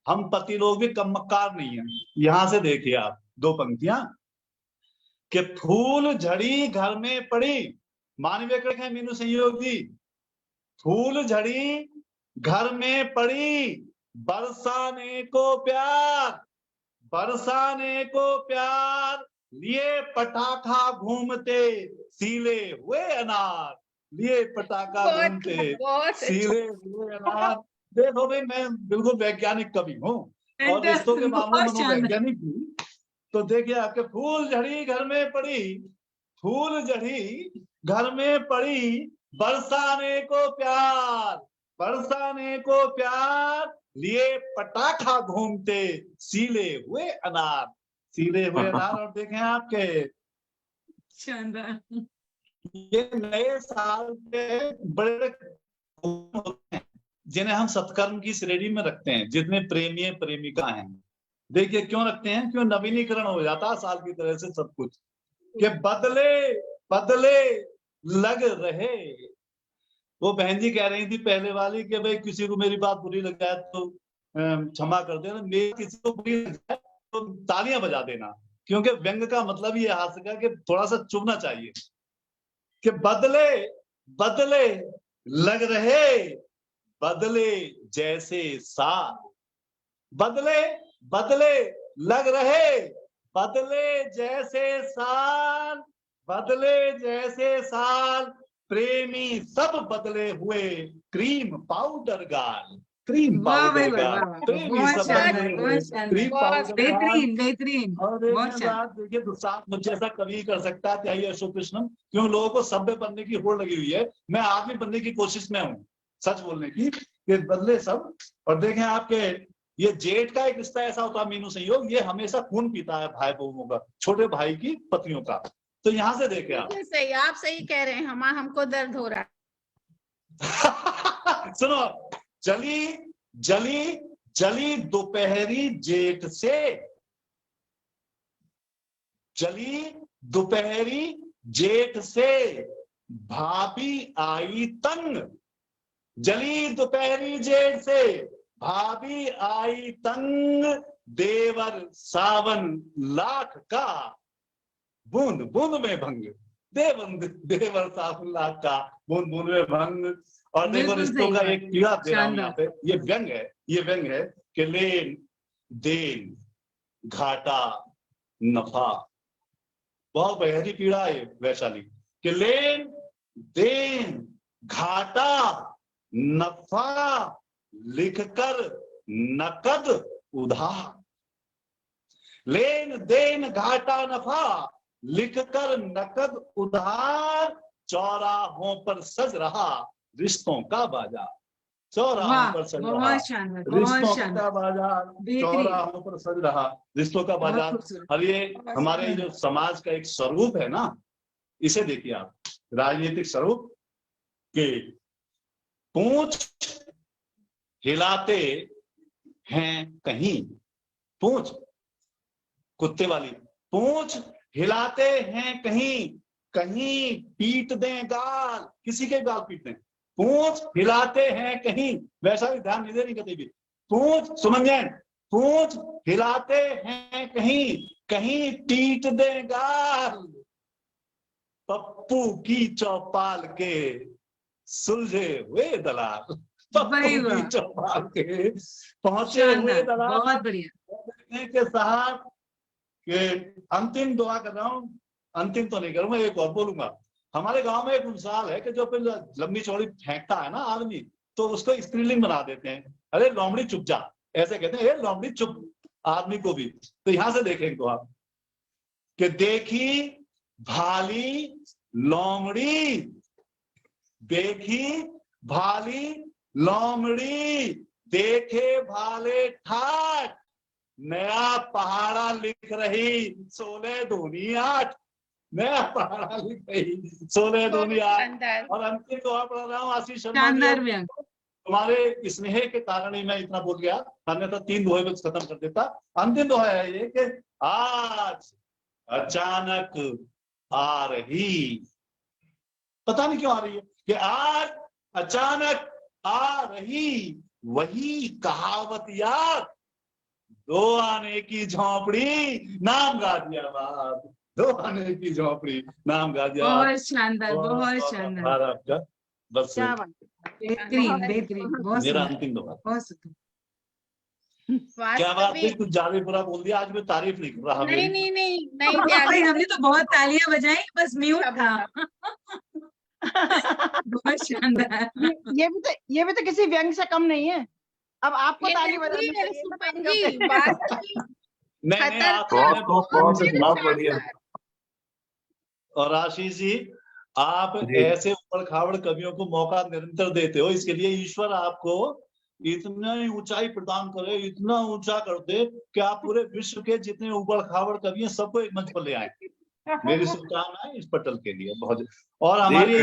हम पति लोग भी कम मक्कार नहीं है। यहां से देखिए आप दो पंक्तियां कि फूल झड़ी घर में पड़ी, मानवीय कृत है मीनू संयोग जी। फूल झड़ी घर में पड़ी, बरसाने को प्यार, बरसाने को प्यार, लिए पटाखा घूमते सीले हुए अनार, लिए पटाखा घूमते बहुत सीले हुए अनार। देखो भाई, मैं बिल्कुल वैज्ञानिक कवि हूँ, और रिश्तों के मामले में बहुत शानदार। मनोवैज्ञानिक भी। तो देखिए आपके फूल झड़ी घर में पड़ी, फूल झड़ी घर में पड़ी, बरसाने को प्यार, बरसाने को प्यार, लिए पटाखा घूमते सीले हुए अनार, सीले हुए अनार। और देखें आपके शानदार। ये नए साल के बड़े होते हैं जिन्हें हम सत्कर्म की श्रेणी में रखते हैं, जितने प्रेमी प्रेमिका हैं। देखिए क्यों रखते हैं, क्यों नवीनीकरण हो जाता है साल की तरह से सब कुछ, कि बदले बदले लग रहे। वो बहन जी कह रही थी पहले वाली कि भाई किसी को मेरी बात बुरी लग जाए तो क्षमा कर देना, मेरी किसी को बुरी लग जाए तो तालियां बजा देना, क्योंकि व्यंग का मतलब ये हास्य का कि थोड़ा सा चुभना चाहिए। कि बदले बदले लग रहे बदले जैसे साल, बदले बदले लग रहे, बदले जैसे साल, बदले जैसे साल, प्रेमी सब बदले हुए, क्रीम पाउडर गाल, क्रीम वाह भाई पाउडर वाह, गाल, वाह, प्रेमी बहुत सब शानदार, बदले हुए, बहुत शानदार, क्रीम पाउडर गाल। बेहतरीन बेहतरीन, और बहुत देखिए शानदार। बात, देखिए दुस्साहस मुझ जैसा कवि कर सकता है, त्यागी अशोक कृष्णम, क्यों लोगों को सभ्य बनने की होड़ लगी हुई है। मैं आदमी बनने की कोशिश में हूँ, सच बोलने की, कि बदले सब। और देखें आपके ये जेठ का एक रिश्ता ऐसा होता है, मीनू संयोग, ये हमेशा खून पीता है भाई बहनों का, छोटे भाई की पत्नियों का। तो यहाँ से देखें आप। बिल्कुल सही, आप सही कह रहे हैं, हमको दर्द हो रहा है। सुनो, जली जली जली दोपहरी जेठ से, जली दोपहरी जेठ से, भाभी आई तंग, जली दोपहरी जेठ से, भाभी आई तंग, देवर सावन लाख का, बूंद बूंद में भंग, देवर सावन लाख का, बूंद बूंद में भंग। और देखो बिल्कुल रिश्तों सही का बात, एक पीड़ा दे रहा हूं यहाँ शानदार। पे, ये व्यंग है, ये व्यंग है कि लेन देन घाटा नफा, बहुत गहरी पीड़ा है वैशाली, कि लेन देन घाटा नफा, लिखकर नकद उधार, लेन देन घाटा नफा, लिखकर नकद उधार, चौराहों पर सज रहा रिश्तों का बाजार, चौराहों वाह, पर सज रहा बहुत शानदार, बहुत रिश्तों का शानदार, बाजार, बेहतरीन, चौराहों पर सज रहा रिश्तों का बहुत बाजार। खूबसूरत। और ये हमारे जो समाज का एक स्वरूप है ना, इसे देखिए आप, राजनीतिक स्वरूप के पूंछ हिलाते हैं कहीं, पूंछ कुत्ते वाली, पूंछ हिलाते हैं कहीं, कहीं पीट दें गाल, किसी के गाल पीट दें, पूंछ हिलाते हैं कहीं, वैसा भी ध्यान नहीं देनी कभी भी, पूंछ सुमन, पूंछ हिलाते हैं कहीं, कहीं पीट दें गाल, पप्पू की चौपाल के सुलझे हुए दलाल, पप्पू की चौपाल के पहुंचे हुए दलाल। बहुत बढ़िया। के साथ के अंतिम दुआ कर रहा हूं, अंतिम तो नहीं करूंगा, एक और बोलूंगा। हमारे गांव में एक मिसाल है कि जो फिर लंबी चौड़ी फेंकता है ना आदमी, तो उसको स्त्रीलिंग बना देते हैं, अरे लोमड़ी चुप जा, ऐसे कहते हैं, लोमड़ी चुप, आदमी को भी। तो यहां से देखें तो आप, कि देखी भाली लोमड़ी, देखी भाली लोमड़ी, देखे भाले ठाट, नया पहाड़ा लिख रही 16 दूनी 8, नया पहाड़ा लिख रही 16 दूनी 8। और अंतिम दुआ पढ़ रहा हूँ आशीष शर्मा जी, तुम्हारे स्नेह के कारण ही मैं इतना बोल गया, अन्यथा 3 दोहे में खत्म कर देता। अंतिम दोहा है ये कि आज अचानक आ रही, पता नहीं क्यों आ रही है, कि आज अचानक आ रही वही कहावत याद, 2 आने की झोंपड़ी नाम गाजियाबाद, 2 आने की झोंपड़ी नाम गाजियाबाद। बहुत शानदार, बहुत शानदार, आपका बस बेहतरीन बेहतरीन, बहुत मेरा सुंदर, अंतिम दोहा। बहुत सुंदर। क्या बात है, कुछ ज्यादा बुरा बोल दिया, आज मैं तारीफ नहीं कर रहा। नहीं नहीं नहीं नहीं भाई हमने तो बहुत तालियां बजाई, बस म्यूट था। बहुत शानदार। ये भी तो किसी व्यंग से कम नहीं है। अब आपको ये ताली देखिए, बजानी चाहिए। सुमन जी, बात नहीं आप खतरनाक। बहुत बढ़िया। और आशीष जी, आप ऐसे ऊपर खावड़ कवियों को मौका निरंतर देते हो, इसके लिए ईश्वर आपको इतना ऊंचाई प्रदान करे, इतना ऊंचा कर दे कि आप पूरे विश्व के जितने ऊपर खावड़ कवि हैं सबको एक मंच पर ले आए। मेरी शुभकामनाएं इस पटल के लिए बहुत। और हमारी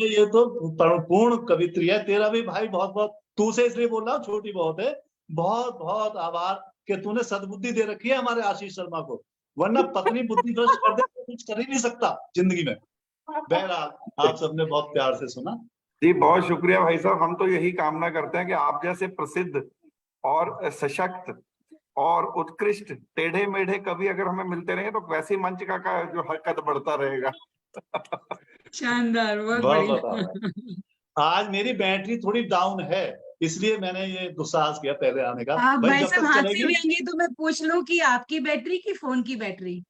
ये तो पूर्ण कवित्री है। तेरा भी भाई बहुत बहुत, तू से इसलिए बोल रहा हूँ, छोटी बहुत है, बहुत बहुत आभार कि तूने सद्बुद्धि दे रखी है हमारे आशीष शर्मा को, वरना पत्नी बुद्धि भ्रष्ट कर दे तो कुछ कर ही नहीं सकता जिंदगी में। बहरहाल आप सबने बहुत प्यार से सुना जी, बहुत शुक्रिया भाई साहब। हम तो यही कामना करते हैं कि आप जैसे प्रसिद्ध और सशक्त और उत्कृष्ट टेढ़े मेढ़े कवि अगर हमें मिलते रहे तो वैसे मंच का जो हरकत बढ़ता रहेगा। शानदार, बहुत बढ़िया। आज मेरी बैटरी थोड़ी डाउन है, इसलिए मैंने ये दुस्साहस किया पहले आने का। आप भाई भाई जब साहब तक हाथ से चलेगी व्यंग्य तो मैं पूछ लूं कि आपकी बैटरी की फोन की बैटरी?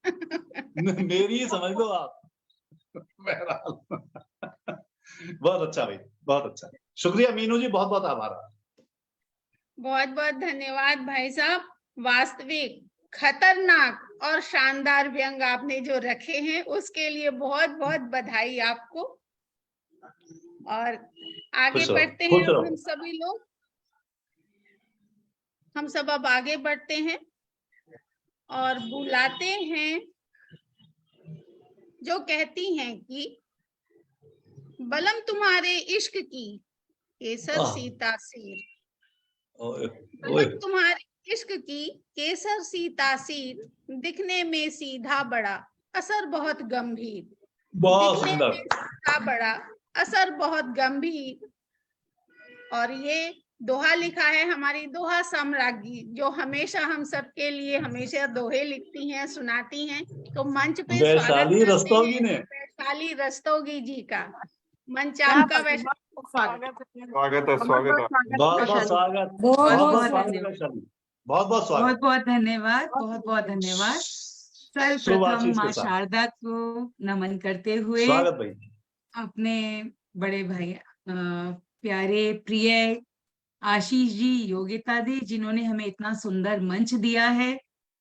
मेरी ही समझ लो आप। बहरहाल बहुत अच्छा भाई, बहुत अच्छा। शुक्रिया मीनू जी, बहुत बहुत आभार। बहुत बहुत धन्यवाद भाई साहब। वास्तविक खतरनाक और शानदार व्यंग आपने जो रखे हैं उसके लिए बहुत बहुत बधाई आपको। और आगे खुश रहो, बढ़ते हैं खुश अब रहो। हम सभी लोग, हम सब अब आगे बढ़ते हैं और बुलाते हैं जो कहती हैं कि बलम तुम्हारे इश्क की केसर आह। सी तासीर, ओए, बलम ओए, तुम्हारे इश्क की केसर सी तासीर, दिखने में सीधा बड़ा असर बहुत गंभीर, बहुत दिखने सुंदर। में सीधा बड़ा असर बहुत गंभीर। और ये दोहा लिखा है हमारी दोहा साम्राज्ञी, जो हमेशा हम सबके लिए हमेशा दोहे लिखती हैं, सुनाती हैं। तो मंच पे स्वागत वैशाली करते रस्तोगी हैं ने। वैशाली रस्तोगी जी का। मंच क्या आपका बात है, वैशाली। स्वागत है। स्वागत है, स्वागत है। बहुत बहुत वैशाली। स्वागत, बहुत बहुत बहुत बहुत स्वागत धन्यवाद। वैशाली, बहुत बहुत बहुत स्वागत। बहुत धन्यवाद, बहुत बहुत धन्यवाद। शुभ सर्वप्रथम आशीष माँ के साथ शारदा को नमन करते हुए स्वागत भाई। अपने बड़े भाई प्यारे प्रिय आशीष जी, योगिता दी, जिन्होंने हमें इतना सुंदर मंच दिया है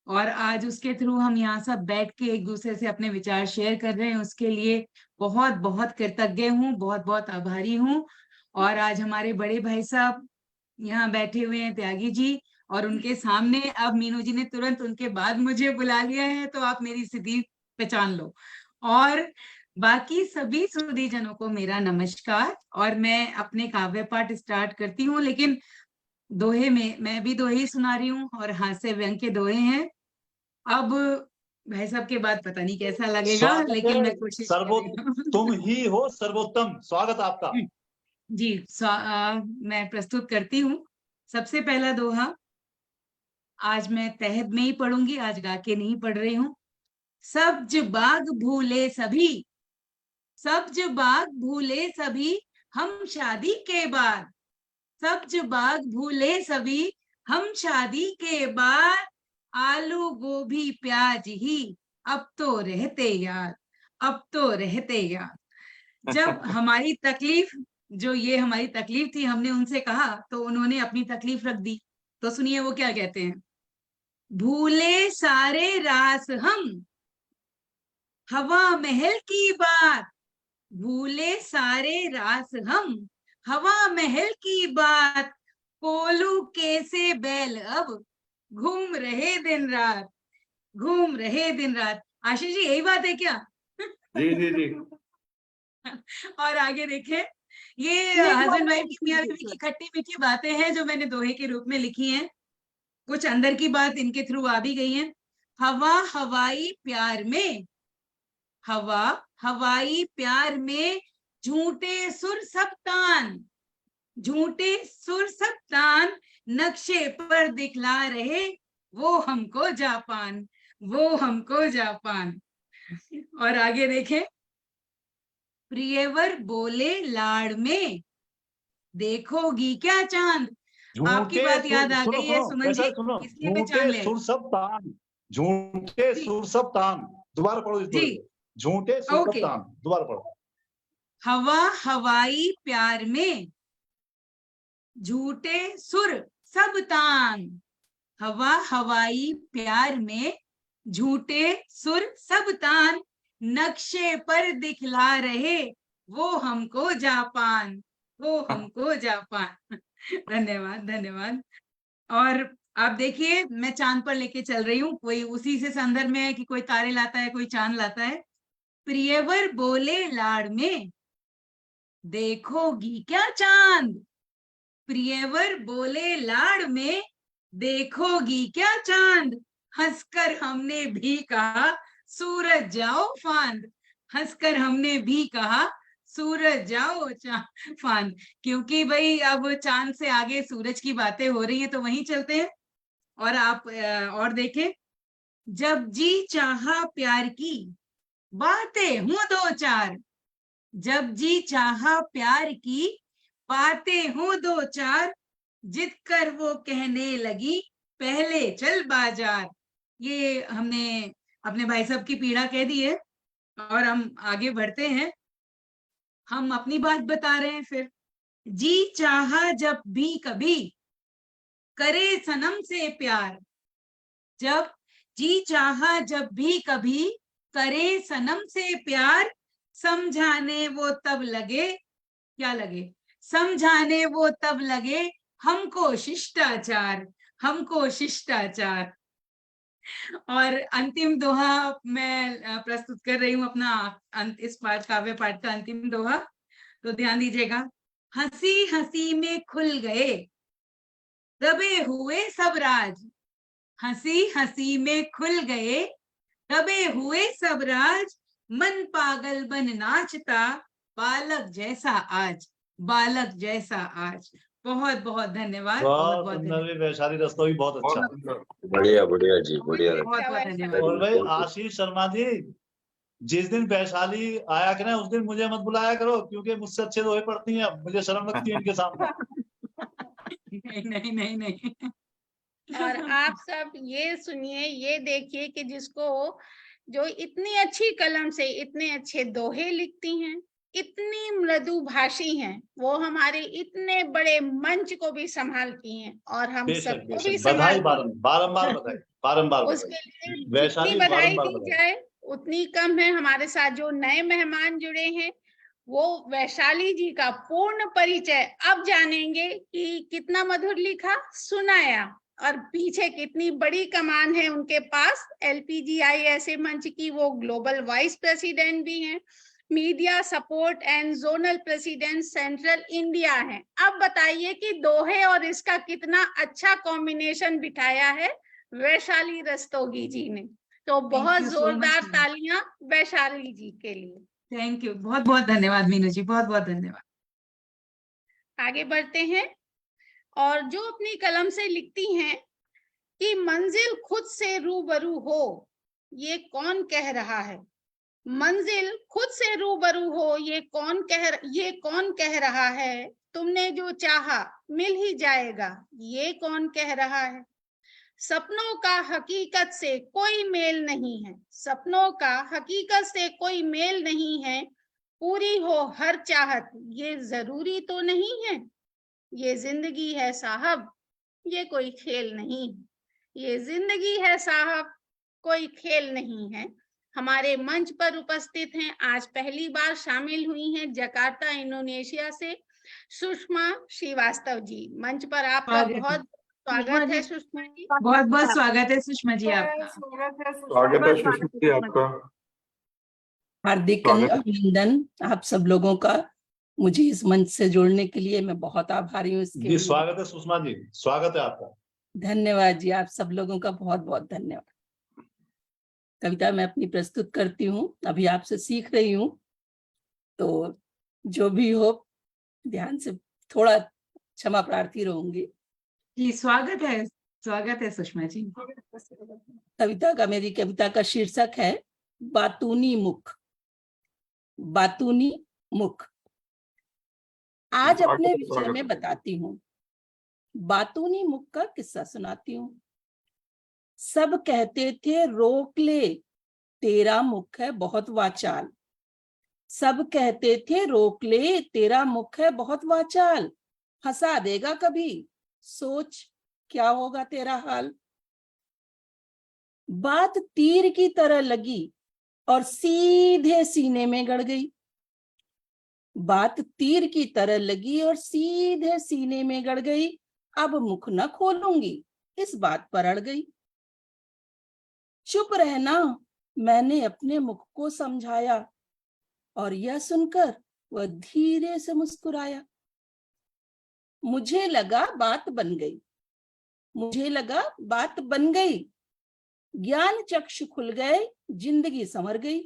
और आज उसके थ्रू हम यहाँ सब बैठ के एक दूसरे से अपने विचार शेयर कर रहे हैं, उसके लिए बहुत बहुत कृतज्ञ हूँ, बहुत बहुत आभारी हूँ। और आज हमारे बड़े भाई साहब यहाँ बैठे हुए हैं, त्यागी जी, और उनके सामने अब मीनू जी ने तुरंत उनके बाद मुझे बुला लिया है, तो आप मेरी स्थिति पहचान लो। और बाकी सभी सुधी जनों को मेरा नमस्कार। और मैं अपने काव्य पाठ स्टार्ट करती हूँ, लेकिन दोहे में मैं भी दोहे ही सुना रही हूँ और हास्य व्यंग के दोहे हैं। अब भाई साहब के बाद पता नहीं कैसा लगेगा, स्वागत लेकिन है। मैं कोशिश कर रही हूँ। तुम ही हो सर्वोत्तम, स्वागत आपका। जी, मैं प्रस्तुत करती हूँ। सबसे पहला दोहा आज मैं तहत में ही पढ़ूंगी, आज गा के नहीं पढ़ रही हूँ। सब्ज बाग भूले सभी, सब्ज बाग भूले सभी हम शादी के बाद, सब्ज बाग भूले सभी हम शादी के बाद, आलू गोभी प्याज ही अब तो रहते याद, अब तो रहते याद। जब हमारी तकलीफ, जो ये हमारी तकलीफ थी, हमने उनसे कहा तो उन्होंने अपनी तकलीफ रख दी। तो सुनिए वो क्या कहते हैं। भूले सारे रास हम, हवा महल की बात, भूले सारे रास हम, हवा महल की बात, कोलू कैसे बैल अब घूम रहे दिन रात, घूम रहे दिन रात। आशीष जी यही बात है क्या? जी जी जी। और आगे देखें, ये हस्बैंड वाइफ की मियां बीवी की खट्टी मीठी बातें हैं जो मैंने दोहे के रूप में लिखी हैं। कुछ अंदर की बात इनके थ्रू आ भी गई है। हवा हवाई प्यार में, हवा हवाई प्यार में, झूठे सुर सब तान, झूठे सुर सब तान, नक्शे पर दिखला रहे वो हमको जापान, वो हमको जापान। और आगे देखें, प्रियवर बोले लाड़ में, देखोगी क्या चांद। आपकी बात याद आ गई है सुमन जी, सुनो, इसलिए पहचान झूठे ले। सुर सब तान, झूठे जी। सुर सब तान। दोबारा पढ़ो इस दोहे जी। को। झूठे सुर सब ओके। तान, दोबारा पढ़ो। हवा हवाई प्यार में, झूठे सुर सब तान, हवा हवाई प्यार में, झूठे सुर सब तान, नक्शे पर दिखला रहे वो हमको जापान, वो हमको जापान। धन्यवाद, धन्यवाद। और आप देखिए मैं चांद पर लेके चल रही हूँ, कोई उसी से संदर्भ में है कि कोई तारे लाता है, कोई चांद लाता है। प्रियवर बोले लाड़ में, देखोगी क्या चांद, प्रियवर बोले लाड़ में, देखोगी क्या चांद, हंसकर हमने भी कहा सूरज जाओ फांद, हंसकर हमने भी कहा सूरज जाओ फांद। क्योंकि भाई अब चांद से आगे सूरज की बातें हो रही हैं तो वहीं चलते हैं। और आप और देखें, जब जी चाहा प्यार की बातें हूं दो चार, जब जी चाहा प्यार की बातें हो दो चार, जिद कर वो कहने लगी पहले चल बाजार। ये हमने अपने भाई साहब की पीड़ा कह दी है और हम आगे बढ़ते हैं। हम अपनी बात बता रहे हैं फिर। जी चाहा जब भी कभी करे सनम से प्यार, जब जी चाहा जब भी कभी करे सनम से प्यार, समझाने वो तब लगे, क्या लगे, समझाने वो तब लगे हमको शिष्टाचार, हमको शिष्टाचार। और अंतिम दोहा मैं प्रस्तुत कर रही हूँ अपना इस पाठ, काव्य पाठ का अंतिम दोहा। तो ध्यान दीजिएगा। हंसी हंसी में खुल गए दबे हुए सब राज, हंसी हंसी में खुल गए दबे हुए सब राज, मन पागल बन नाचता बालक जैसा आज, बालक जैसा आज। बहुत बहुत धन्यवाद। बहुत बहुत बहुत सुंदर धन्यवाद। भी, वैशाली रस्तोगी बहुत अच्छा। बढ़िया बढ़िया जी, बढ़िया। बहुत बहुत धन्यवाद। और भाई आशीष शर्मा जी, जिस दिन वैशाली आया करें उस दिन मुझे मत बुलाया करो, क्योंकि मुझसे अच्छे दोहे पढ़ती हैं, मुझे शर्म लगती है इनके सामने। नहीं नहीं नहीं। और आप सब ये सुनिए, ये देखिए कि जिसको, जो इतनी अच्छी कलम से इतने अच्छे दोहे लिखती हैं, इतनी मृदु भाषी हैं, वो हमारे इतने बड़े मंच को भी संभालती हैं और हम बेशक सबको भी बेशक, बधाई, संभालती हैं। बारंबार बधाई, बारंबार उसके बधाई। लिए जितनी वैशाली बधाई बारंबार दी बधाई। जाए उतनी कम है। हमारे साथ जो नए मेहमान जुड़े हैं, वो वैशाली जी का पूर्ण परिचय अब जानेंगे कि कितना मधुर लिखा, सुनाया और पीछे कितनी बड़ी कमान है उनके पास। LPGI ऐसे मंच की वो ग्लोबल वाइस प्रेसिडेंट भी हैं, media support and zonal president central India हैं। अब बताइए कि दोहे और इसका कितना अच्छा कॉम्बिनेशन बिठाया है वैशाली रस्तोगी जी ने। तो बहुत you so जोरदार much, तालियां वैशाली जी के लिए। थैंक यू, बहुत बहुत धन्यवाद मीनू जी, बहुत बहुत धन्यवाद। आगे बढ़ते हैं। और जो अपनी कलम से लिखती हैं कि मंजिल खुद से रूबरू हो, ये कौन कह रहा है। मंजिल खुद से रूबरू हो, ये कौन कह रहा है। तुमने जो चाहा मिल ही जाएगा, ये कौन कह रहा है। सपनों का हकीकत से कोई मेल नहीं है, सपनों का हकीकत से कोई मेल नहीं है। पूरी हो हर चाहत, ये जरूरी तो नहीं है। ये जिंदगी है साहब, ये कोई खेल नहीं। ये जिंदगी है साहब, कोई खेल नहीं है। हमारे मंच पर उपस्थित हैं, आज पहली बार शामिल हुई हैं जकार्ता इंडोनेशिया से सुषमा श्रीवास्तव जी। मंच पर आपका बहुत स्वागत है सुषमा जी। बहुत बहुत स्वागत है सुषमा जी आपका। स्वागत है सुषमा जी आपका। हार्दिक स्वागत है। अभिनंदन आप सब लोगों का, मुझे इस मंच से जोड़ने के लिए मैं बहुत आभारी हूँ इसके जी लिए। स्वागत है सुषमा जी, स्वागत है आपका। धन्यवाद जी, आप सब लोगों का बहुत बहुत धन्यवाद। कविता मैं अपनी प्रस्तुत करती हूँ, अभी आपसे सीख रही हूँ, तो जो भी हो ध्यान से थोड़ा क्षमा प्रार्थी रहूंगी। जी स्वागत है सुषमा जी। मेरी कविता का शीर्षक है बातूनी मुख। बातूनी मुख। आज अपने विषय में बताती हूँ, बातूनी मुख का किस्सा सुनाती हूँ। सब कहते थे रोक ले, तेरा मुख है बहुत वाचाल। सब कहते थे रोक ले, तेरा मुख है बहुत वाचाल। फंसा देगा कभी, सोच क्या होगा तेरा हाल। बात तीर की तरह लगी और सीधे सीने में गड़ गई। बात तीर की तरह लगी और सीधे सीने में गड़ गई। अब मुख न खोलूंगी, इस बात पर अड़ गई। चुप रहना, मैंने अपने मुख को समझाया और यह सुनकर वह धीरे से मुस्कुराया। मुझे लगा बात बन गई, मुझे लगा बात बन गई। ज्ञान चक्षु खुल गए, जिंदगी संवर गई।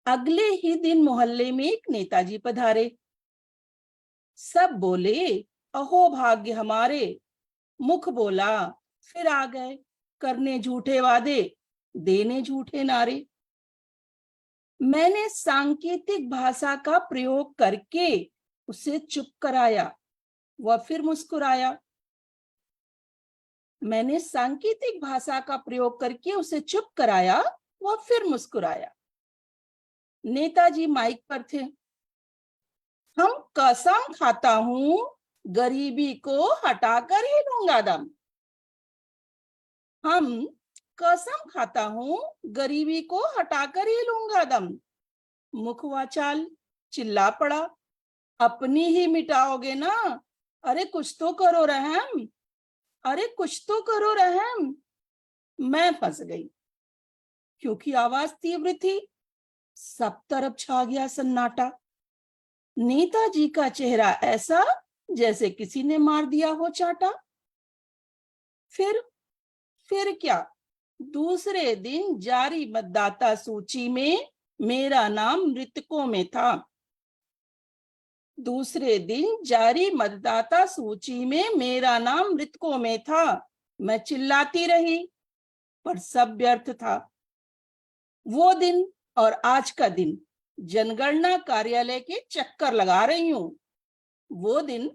अगले ही दिन मोहल्ले में एक नेताजी पधारे। सब बोले अहो भाग्य हमारे। मुख बोला फिर आ गए, करने झूठे वादे, देने झूठे नारे। मैंने सांकेतिक भाषा का प्रयोग करके उसे चुप कराया, वह फिर मुस्कुराया। मैंने सांकेतिक भाषा का प्रयोग करके उसे चुप कराया, वह फिर मुस्कुराया। नेताजी माइक पर थे। हम कसम खाता हूं, गरीबी को हटाकर ही लूंगा दम। हम कसम खाता हूं, गरीबी को हटाकर ही लूंगा दम। मुखवाचाल चिल्ला पड़ा, अपनी ही मिटाओगे ना? अरे कुछ तो करो रहम, अरे कुछ तो करो रहम। मैं फंस गई, क्योंकि आवाज तीव्र थी। सब तरफ छा गया सन्नाटा। नेताजी का चेहरा ऐसा जैसे किसी ने मार दिया हो चाटा। फिर क्या? दूसरे दिन जारी मतदाता सूची में मेरा नाम मृतकों में था। दूसरे दिन जारी मतदाता सूची में मेरा नाम मृतकों में था। मैं चिल्लाती रही, पर सब व्यर्थ था। वो दिन और आज का दिन जनगणना कार्यालय के चक्कर लगा रही हूँ। वो दिन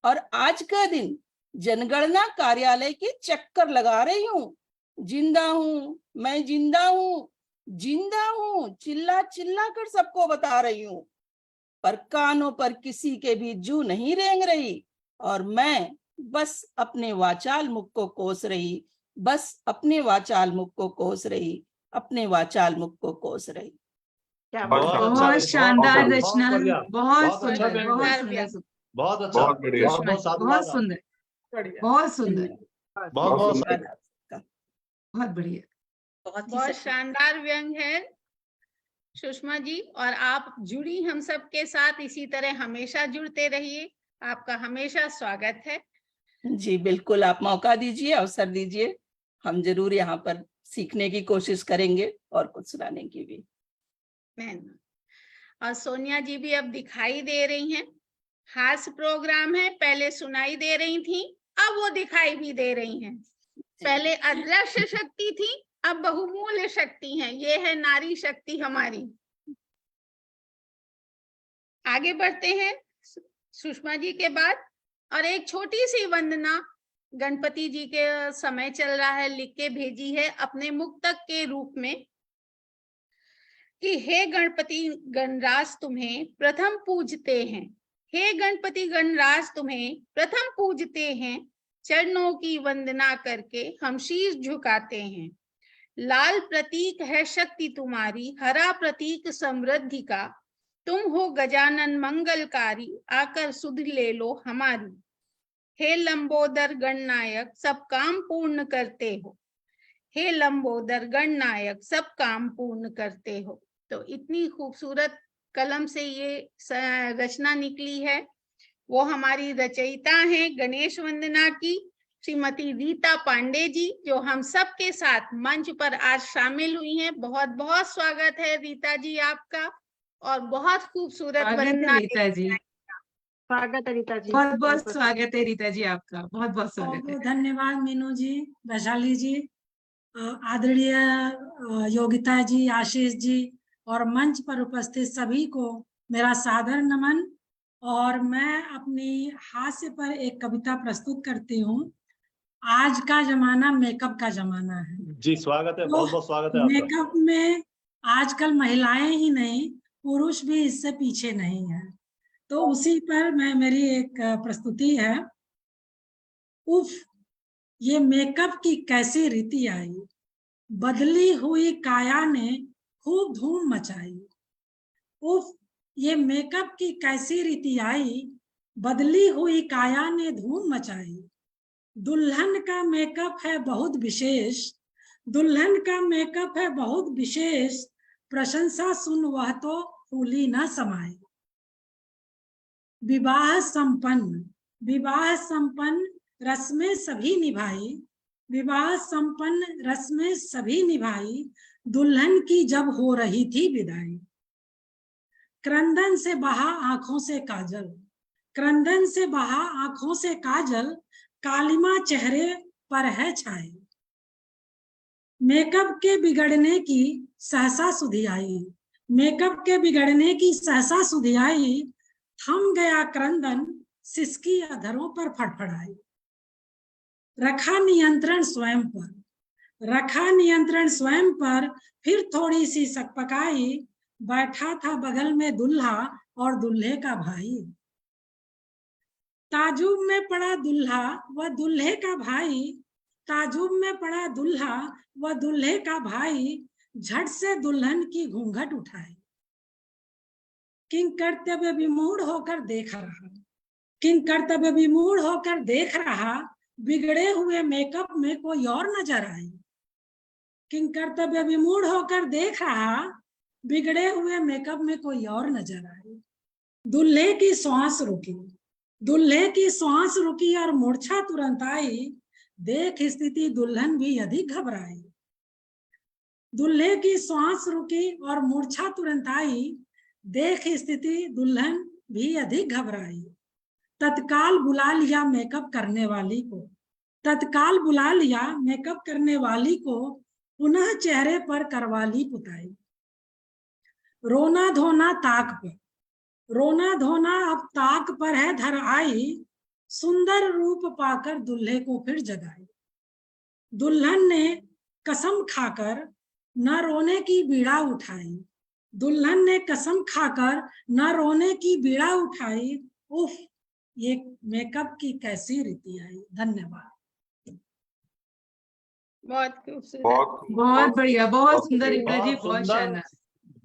और आज का दिन जनगणना कार्यालय के चक्कर लगा रही हूँ। जिंदा हूँ, मैं जिंदा हूँ, जिंदा हूँ, चिल्ला चिल्ला कर सबको बता रही हूँ। पर कानों पर किसी के भी जू नहीं रेंग रही, और मैं बस अपने वाचाल मुख को कोस रही, बस अपने वाचाल मुख को कोस रही, अपने वाचाल मुख को कोस रही। क्या बहुत शानदार रचना, बढ़िया, बहुत बहुत अच्छा सुंदर, व्यंग्य। बहुत सुंदर, बहुत अच्छा, बहुत बढ़िया। बहुत बहुत बहुत साधुवाद। सुंदर, बढ़िया, बहुत सुंदर, बहुत बहुत सुंदर। बहुत बढ़िया। बहुत शानदार व्यंग है सुषमा जी, और आप जुड़ी हम सब के साथ इसी तरह हमेशा जुड़ते रहिए। आपका हमेशा स्वागत है। जी बिल्कुल, आप मौका दीजिए, अवसर दीजिए, हम जरूर यहाँ पर सीखने की कोशिश करेंगे और कुछ सुनाने की भी। और सोनिया जी भी अब दिखाई दे रही हैं। हास्य प्रोग्राम है, पहले सुनाई दे रही थी, अब वो दिखाई भी दे रही हैं। पहले अदृश्य शक्ति थी, अब बहुमूल्य शक्ति है। ये है नारी शक्ति हमारी। आगे बढ़ते हैं सुषमा जी के बाद, और एक छोटी सी वंदना गणपति जी के समय चल रहा है, लिख के भेजी है अपने मुक्तक के रूप में कि हे गणपति गणराज तुम्हें प्रथम पूजते हैं। हे गणपति गणराज तुम्हें प्रथम पूजते हैं, चरणों की वंदना करके हम शीश झुकाते हैं। लाल प्रतीक है शक्ति तुम्हारी, हरा प्रतीक समृद्धि का, तुम हो गजानन मंगलकारी, आकर सुध ले लो हमारी। हे लंबोदर गणनायक सब काम पूर्ण करते हो, हे लंबोदर गणनायक सब काम पूर्ण करते हो। तो इतनी खूबसूरत कलम से ये रचना निकली है। वो हमारी रचयिता हैं गणेश वंदना की श्रीमती रीता पांडे जी, जो हम सब के साथ मंच पर आज शामिल हुई हैं। बहुत बहुत स्वागत है रीता जी आपका, और बहुत खूबसूरत वंदना। रीता जी, स्वागत है रीता जी, बहुत बहुत स्वागत है रीता जी आपका, बहुत बहुत स्वागत है। धन्यवाद मीनू जी, वैशाली जी, आदरणीय योगिता जी, आशीष जी, और मंच पर उपस्थित सभी को मेरा सादर नमन। और मैं अपनी हास्य पर एक कविता प्रस्तुत करती हूँ। आज का जमाना मेकअप का जमाना है। जी स्वागत है, तो बहुत बहुत स्वागत है आपका। मेकअप में आजकल महिलाएं ही नहीं, पुरुष भी इससे पीछे नहीं है। तो उसी पर मेरी एक प्रस्तुति है। उफ, ये मेकअप की कैसी रीति आई, बदली हुई काया ने खूब धूम मचाई। उफ, ये मेकअप की कैसी रीति आई, बदली हुई काया ने धूम मचाई। दुल्हन का मेकअप है बहुत विशेष, दुल्हन का मेकअप है बहुत विशेष, प्रशंसा सुन वह तो फूली न समाई। विवाह संपन्न रस्में सभी निभाई, विवाह संपन्न रस्में सभी निभाई, दुल्हन की जब हो रही थी विदाई। क्रंदन से बहा आंखों से काजल, क्रंदन से बहा आंखों से काजल, कालिमा चेहरे पर है छाई। मेकअप के बिगड़ने की सहसा सुधि आई, मेकअप के बिगड़ने की सहसा सुधियाई, थम गया क्रंदन सिसकी अधरों पर फड़फड़ाई। रखा नियंत्रण स्वयं पर, रखा नियंत्रण स्वयं पर, फिर थोड़ी सी सकपकाई, बैठा था बगल में दुल्हा और दुल्हे का भाई। ताजुब में पड़ा दुल्हा व दुल्हे का भाई, ताजुब में पड़ा दुल्हा व दुल्हे का भाई, झट से दुल्हन की घूंघट उठाई। किंग कर्तव्य विमूढ़ होकर देख रहा, किंग कर्तव्य विमूढ़ होकर देख रहा, बिगड़े हुए मेकअप में कोई और नजर आई। किंग कर्तव्य विमूढ़ होकर देख रहा, बिगड़े हुए मेकअप में कोई और नजर आई। दुल्हे की श्वास रुकी, दुल्हे की श्वास रुकी और मूर्छा तुरंत आई, देख स्थिति दुल्हन भी अधिक घबराई। दुल्हे की श्वास रुकी और मूर्छा तुरंत आई, देख स्थिति दुल्हन भी अधिक घबराई। तत्काल बुला लिया मेकअप करने वाली को, तत्काल बुला लिया मेकअप करने वाली को, पुनः चेहरे पर करवा ली पुताई। रोना धोना ताक पर, रोना धोना अब ताक पर है धर आई, सुंदर रूप पाकर दुल्हे को फिर जगाई। दुल्हन ने कसम खाकर न रोने की बीड़ा उठाई, दुल्हन ने कसम खाकर न रोने की बीड़ा उठाई। उफ, ये मेकअप की कैसी रीति आई। धन्यवाद। बहुत खूबसूरत, बहुत बढ़िया, बहुत सुंदर इंद्र जी, बहुत बहुत सुंदर, शानदार।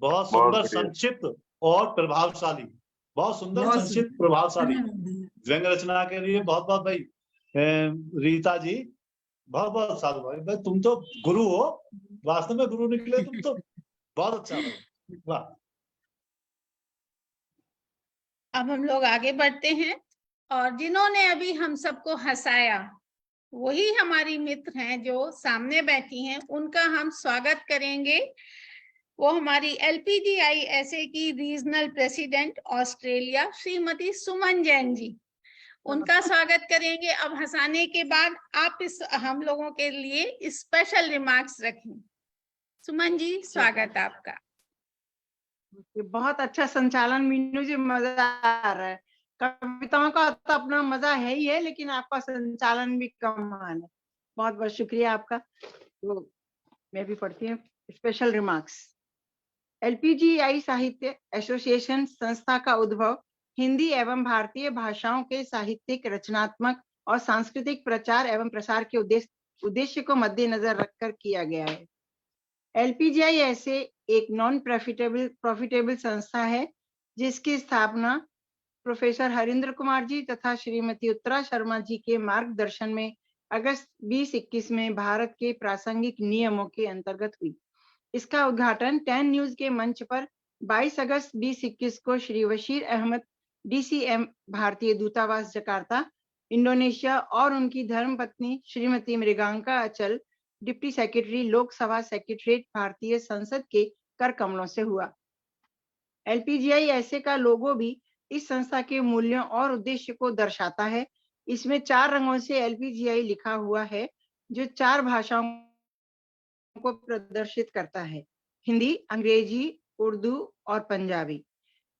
बहुत बहुत सुंदर, बढ़िया। संक्षिप्त और प्रभावशाली, बहुत सुंदर, बहुत संक्षिप्त, प्रभावशाली धन्यवाद। व्यंग रचना के लिए बहुत बहुत भाई रीता जी, बहुत बहुत साधु भाई। भाई तुम तो गुरु हो, वास्तव में गुरु निकले तुम तो। बहुत अच्छा भाई, वाह। अब हम लोग आगे बढ़ते हैं और जिन्होंने अभी हम सबको हंसाया वही हमारी मित्र हैं जो सामने बैठी हैं, उनका हम स्वागत करेंगे। वो हमारी LPGISA की regional president Australia Shrimati Suman Jain जी, उनका स्वागत करेंगे। अब हंसाने के बाद आप इस हम लोगों के लिए स्पेशल रिमार्क्स रखें। सुमन जी, स्वागत आपका। बहुत अच्छा संचालन मीनू जी, मजा आ रहा है। कविताओं का तो अपना मजा है ही है, लेकिन आपका संचालन भी कमाल है। बहुत बहुत शुक्रिया आपका। तो मैं भी पढ़ती हूँ स्पेशल रिमार्क्स। LPGI साहित्य एसोसिएशन संस्था का उद्भव हिंदी एवं भारतीय भाषाओं के साहित्यिक, रचनात्मक और सांस्कृतिक प्रचार एवं प्रसार के उद्देश्य को मद्देनजर रखकर किया गया है। LPGISA एक नॉन प्रॉफिटेबल संस्था है जिसकी स्थापना प्रोफेसर हरिंद्र कुमार जी तथा श्रीमती उत्तरा शर्मा जी के मार्गदर्शन में अगस्त 2021 में भारत के प्रासंगिक नियमों के अंतर्गत हुई। इसका उद्घाटन 10 न्यूज के मंच पर 22 अगस्त 2021 को श्री बशीर अहमद DCM भारतीय दूतावास जकार्ता इंडोनेशिया और उनकी धर्मपत्नी श्रीमती मृगांका अचल डिप्टी सेक्रेटरी लोकसभा सेक्रेटरीट भारतीय संसद के कर कमलों से हुआ। LPGISA का लोगो भी इस संस्था के मूल्यों और उद्देश्य को दर्शाता है। इसमें 4 रंगों से LPGI लिखा हुआ है जो 4 भाषाओं को प्रदर्शित करता है, हिंदी, अंग्रेजी, उर्दू और पंजाबी।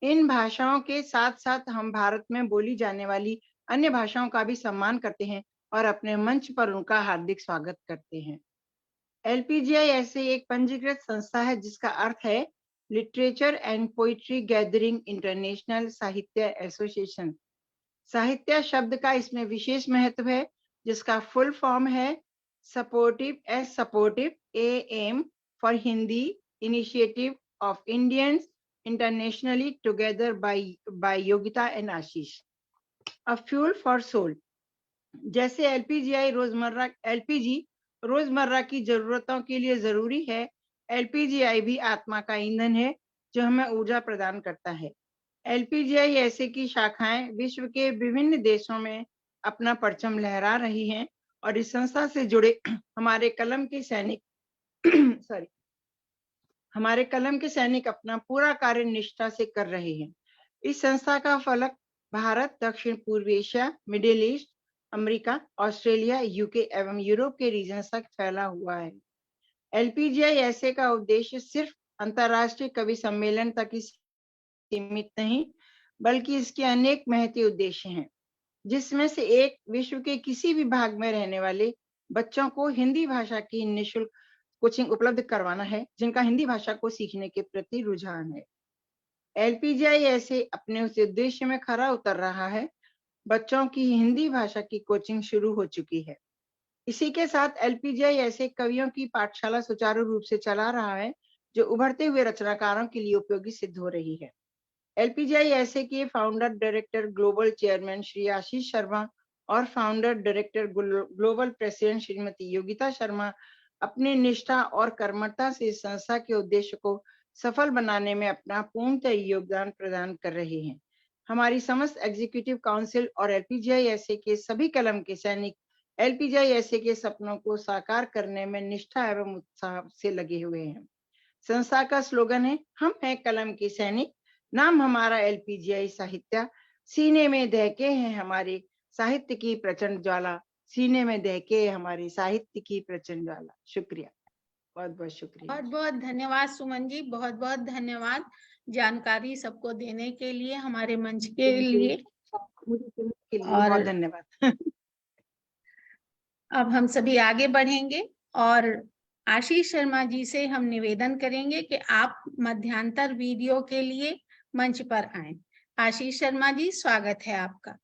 इन भाषाओं के साथ साथ हम भारत में बोली जाने वाली अन्य भाषाओं का भी सम्मान करते हैं और अपने मंच पर उनका हार्दिक स्वागत करते हैं। LPGISA एक पंजीकृत संस्था है जिसका अर्थ है literature and poetry gathering international Sahitya association. साहित्य शब्द का इसमें विशेष महत्व है जिसका फुल फॉर्म है supportive aim for Hindi initiative of Indians internationally together by Yogita and Ashish. A fuel for soul. जैसे LPG रोजमर्रा की जरूरतों के लिए जरूरी है, LPGI भी आत्मा का ईंधन है जो हमें ऊर्जा प्रदान करता है। LPGISA की शाखाएं विश्व के विभिन्न देशों में अपना परचम लहरा रही हैं और इस संस्था से जुड़े हमारे कलम के सैनिक अपना पूरा कार्य निष्ठा से कर रहे हैं। इस संस्था का फलक भारत, दक्षिण पूर्व Asia, middle east, America, Australia, UK एवं यूरोप के रीजन तक फैला हुआ है। LPGISA का उद्देश्य सिर्फ अंतर्राष्ट्रीय कवि सम्मेलन तक ही सीमित नहीं, बल्कि इसके अनेक महती उद्देश्य हैं, जिसमें से एक विश्व के किसी भी भाग में रहने वाले बच्चों को हिंदी भाषा की निःशुल्क कोचिंग उपलब्ध करवाना है, जिनका हिंदी भाषा को सीखने के प्रति रुझान है। एलपीजीआई ऐसे अपने उस उद्देश्य में खरा उतर रहा है। बच्चों की हिंदी भाषा की कोचिंग शुरू हो चुकी है। इसी के साथ एलपीजीआई ऐसे कवियों की पाठशाला सुचारू रूप से चला रहा है, जो उभरते हुए रचनाकारों के लिए उपयोगी सिद्ध हो रही है। एलपीजीआई ऐसे के founder director global chairman Shri Ashish Sharma और founder director global president Shrimati Yogita Sharma अपनी निष्ठा और कर्मठता से संस्था के उद्देश्य को सफल बनाने में अपना पूर्णतः योगदान प्रदान कर रहे हैं। हमारी समस्त एग्जीक्यूटिव काउंसिल और एलपीजीआई ऐसे के सभी कलम के सैनिक एलपीजीआई ऐसे के सपनों को साकार करने में निष्ठा एवं उत्साह से लगे हुए हैं। संस्था का स्लोगन है, हम हैं कलम के सैनिक, नाम हमारा एलपीजीआई साहित्य, सीने में दहके हैं हमारे साहित्य की प्रचंड ज्वाला, सीने में दहके हमारे साहित्य की प्रचंड ज्वाला। शुक्रिया, बहुत बहुत शुक्रिया। बहुत बहुत धन्यवाद सुमन जी, बहुत बहुत धन्यवाद जानकारी सबको देने के लिए, हमारे मंच के लिए। बहुत धन्यवाद। अब हम सभी आगे बढ़ेंगे और आशीष शर्मा जी से हम निवेदन करेंगे कि आप मध्यांतर वीडियो के लिए मंच पर आएं। आशीष शर्मा जी, स्वागत है आपका।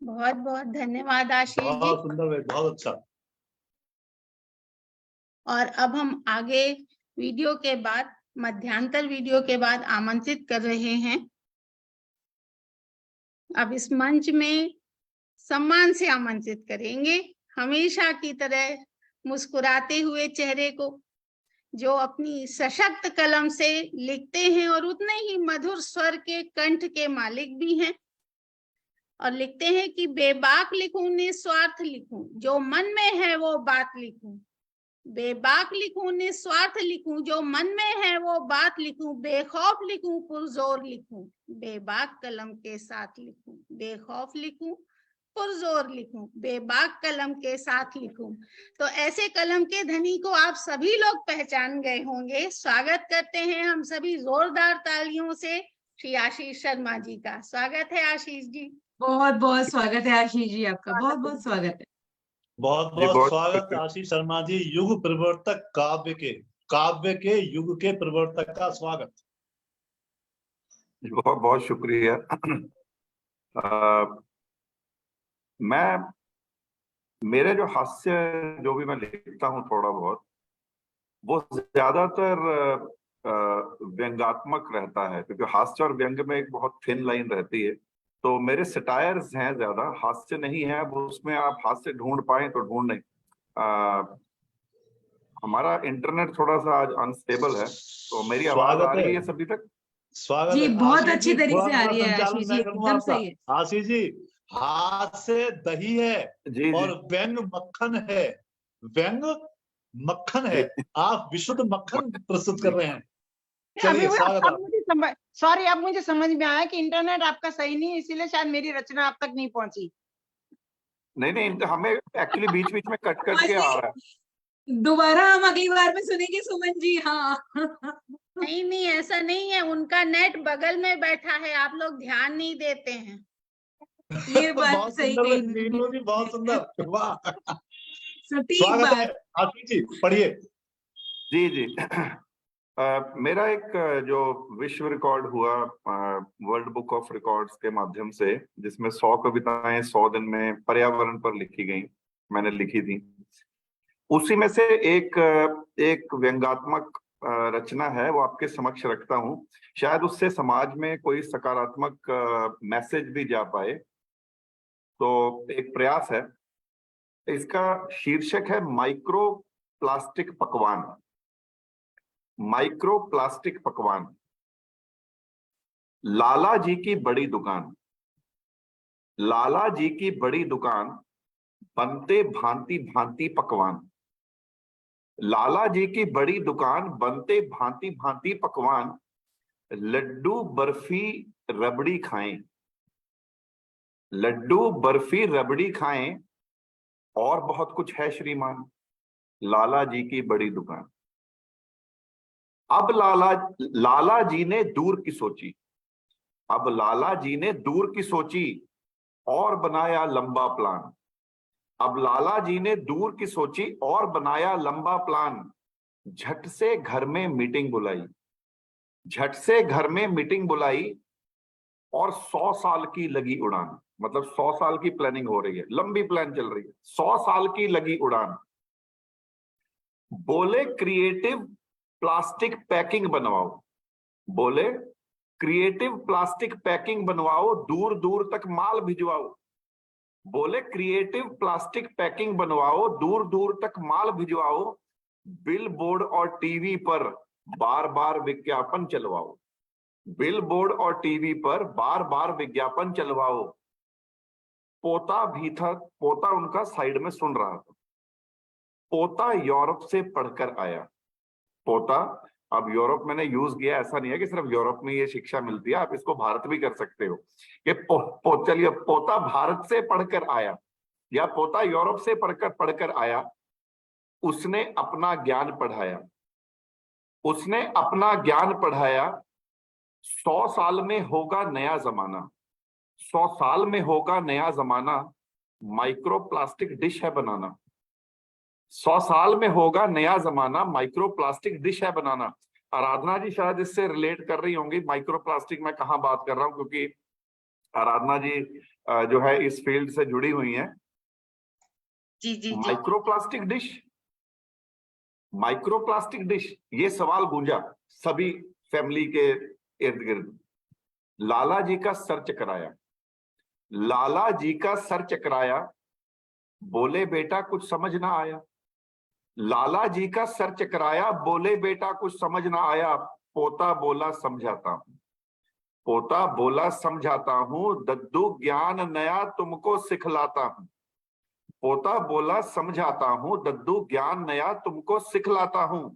बहुत बहुत धन्यवाद आशीष जी। बहुत सुंदर है, बहुत अच्छा। और अब हम आगे वीडियो के बाद, मध्यांतर वीडियो के बाद आमंत्रित कर रहे हैं, अब इस मंच में सम्मान से आमंत्रित करेंगे हमेशा की तरह मुस्कुराते हुए चेहरे को, जो अपनी सशक्त कलम से लिखते हैं और उतने ही मधुर स्वर के कंठ के मालिक भी हैं, और लिखते हैं कि बेबाक लिखूं निस्वार्थ लिखूं, जो मन में है वो बात लिखूं, बेबाक लिखूं निस्वार्थ लिखूं, जो मन में है वो बात लिखूं, बेखौफ लिखूं पुरजोर लिखूं, बेबाक कलम के साथ लिखूं, बेखौफ लिखूं पुरजोर लिखूं, बेबाक कलम के साथ लिखूं। तो ऐसे कलम के धनी को आप सभी लोग पहचान गए होंगे। स्वागत करते हैं हम सभी जोरदार तालियों से श्री आशीष शर्मा जी का। स्वागत है आशीष जी। बहुत बहुत स्वागत है आशीष जी, आपका बहुत बहुत स्वागत है। बहुत बहुत स्वागत आशीष शर्मा जी, युग प्रवर्तक, काव्य के युग के प्रवर्तक का स्वागत। बहुत बहुत शुक्रिया। मेरे जो हास्य जो भी मैं लिखता हूँ थोड़ा बहुत, वो ज्यादातर व्यंग्यात्मक रहता है, क्योंकि हास्य और व्यंग्य में एक बहुत थिन लाइन रहती है। तो मेरे सटायर्स हैं, ज्यादा हास्य नहीं है। अब उसमें आप हास्य ढूंढ पाए तो ढूंढ नहीं। हमारा इंटरनेट थोड़ा सा आज अनस्टेबल है, तो मेरी आवाज आ स्वागत रही है। है सभी तक? स्वागत जी, है बहुत आशीष अच्छी जी, तरीके थोड़ा से आ थोड़ा रही है संचालन आशीष मैं जी, करूंगा एकदम आपका। सही है। आशीष जी, हाथ से दही है जी और जी व्यंग मक्खन है, व्यंग मक्खन है, जी आप विशुद्ध मक्खन प्रस्तुत जी कर रहे हैं। अभी चलिए स्वागत है अब मुझे समझ, सॉरी, अब मुझे समझ में आया कि इंटरनेट आपका सही नहीं है, इसीलिए शायद मेरी रचना आप तक नहीं पहुंची। नहीं नहीं, हमें एक्चुअली बीच बीच में कट कट के आ रहा है। दोबारा हम अगली बार में सुनेंगे सुमन जी। हाँ नहीं नहीं, ऐसा नहीं है, उनका नेट बगल में बैठा है, आप लोग ध्यान नहीं देते हैं। ये बात बहुत सही सुंदर कही नीनू जी, बहुत सुंदर, वाह। सटीक स्वागत है बात। आशीष जी, पढ़िए। जी जी मेरा एक जो विश्व रिकॉर्ड हुआ वर्ल्ड बुक ऑफ रिकॉर्ड्स के माध्यम से, जिसमें 100 कविताएं 100 दिन में पर्यावरण पर लिखी गई, मैंने लिखी थी। उसी में से एक व्यंग्यात्मक रचना है, वो आपके समक्ष रखता हूं। शायद उससे समाज में कोई सकारात्मक मैसेज भी जा पाए, तो एक प्रयास है। इसका शीर्षक है माइक्रो प्लास्टिक पकवान। माइक्रो प्लास्टिक पकवान। लाला जी की बड़ी दुकान, लाला जी की बड़ी दुकान, बनते भांति भांति पकवान। लाला जी की बड़ी दुकान, बनते भांति भांति पकवान। लड्डू बर्फी रबड़ी खाएं, लड्डू बर्फी रबड़ी खाएं, और बहुत कुछ है श्रीमान। लाला जी की बड़ी दुकान। अब लाला जी ने दूर की सोची, अब लाला जी ने दूर की सोची और बनाया लंबा प्लान। अब लाला जी ने दूर की सोची और बनाया लंबा प्लान। झट से घर में मीटिंग बुलाई, झट से घर में मीटिंग बुलाई, और 100 साल की लगी उड़ान। मतलब 100 साल की प्लानिंग हो रही है, लंबी प्लान चल रही है, 100 साल की लगी उड़ान। बोले क्रिएटिव प्लास्टिक पैकिंग बनवाओ, बोले क्रिएटिव प्लास्टिक पैकिंग बनवाओ, दूर दूर तक माल भिजवाओ। बोले क्रिएटिव प्लास्टिक पैकिंग बनवाओ, दूर दूर तक माल भिजवाओ। बिल बोर्ड और टीवी पर बार बार विज्ञापन चलवाओ, बिल बोर्ड और टीवी पर बार बार विज्ञापन चलवाओ। पोता भी था, पोता उनका साइड में सुन रहा था। पोता यूरोप से पढ़कर आया। पोता, अब यूरोप मैंने यूज किया, ऐसा नहीं है कि सिर्फ यूरोप में ये शिक्षा मिलती है, आप इसको भारत भी कर सकते हो। कि चलिए, पोता भारत से पढ़कर आया या पोता यूरोप से पढ़कर आया। उसने अपना ज्ञान पढ़ाया, उसने अपना ज्ञान पढ़ाया। 100 साल में होगा नया जमाना, 100 साल में होगा नया जमाना। माइक्रो प्लास्टिक डिश है बनाना, 100 साल में होगा नया जमाना। माइक्रो प्लास्टिक डिश है बनाना। आराधना जी शायद इससे रिलेट कर रही होंगी, माइक्रो प्लास्टिक मैं कहाँ बात कर रहा हूँ, क्योंकि आराधना जी जो है इस फील्ड से जुड़ी हुई हैं। जी जी जी। Micro plastic dish, micro plastic dish, ये सवाल गूंजा सभी फैमिली के इर्द गिर्द। लाला जी का सर चकराया, लाला जी का सर चकराया। बोले बेटा कुछ समझ ना आया, लाला जी का सर चकराया। बोले बेटा कुछ समझ ना आया। पोता बोला समझाता हूं, पोता बोला समझाता हूं। दद्दू ज्ञान नया तुमको सिखलाता हूं, पोता बोला समझाता हूं। दद्दू ज्ञान नया तुमको सिखलाता हूं।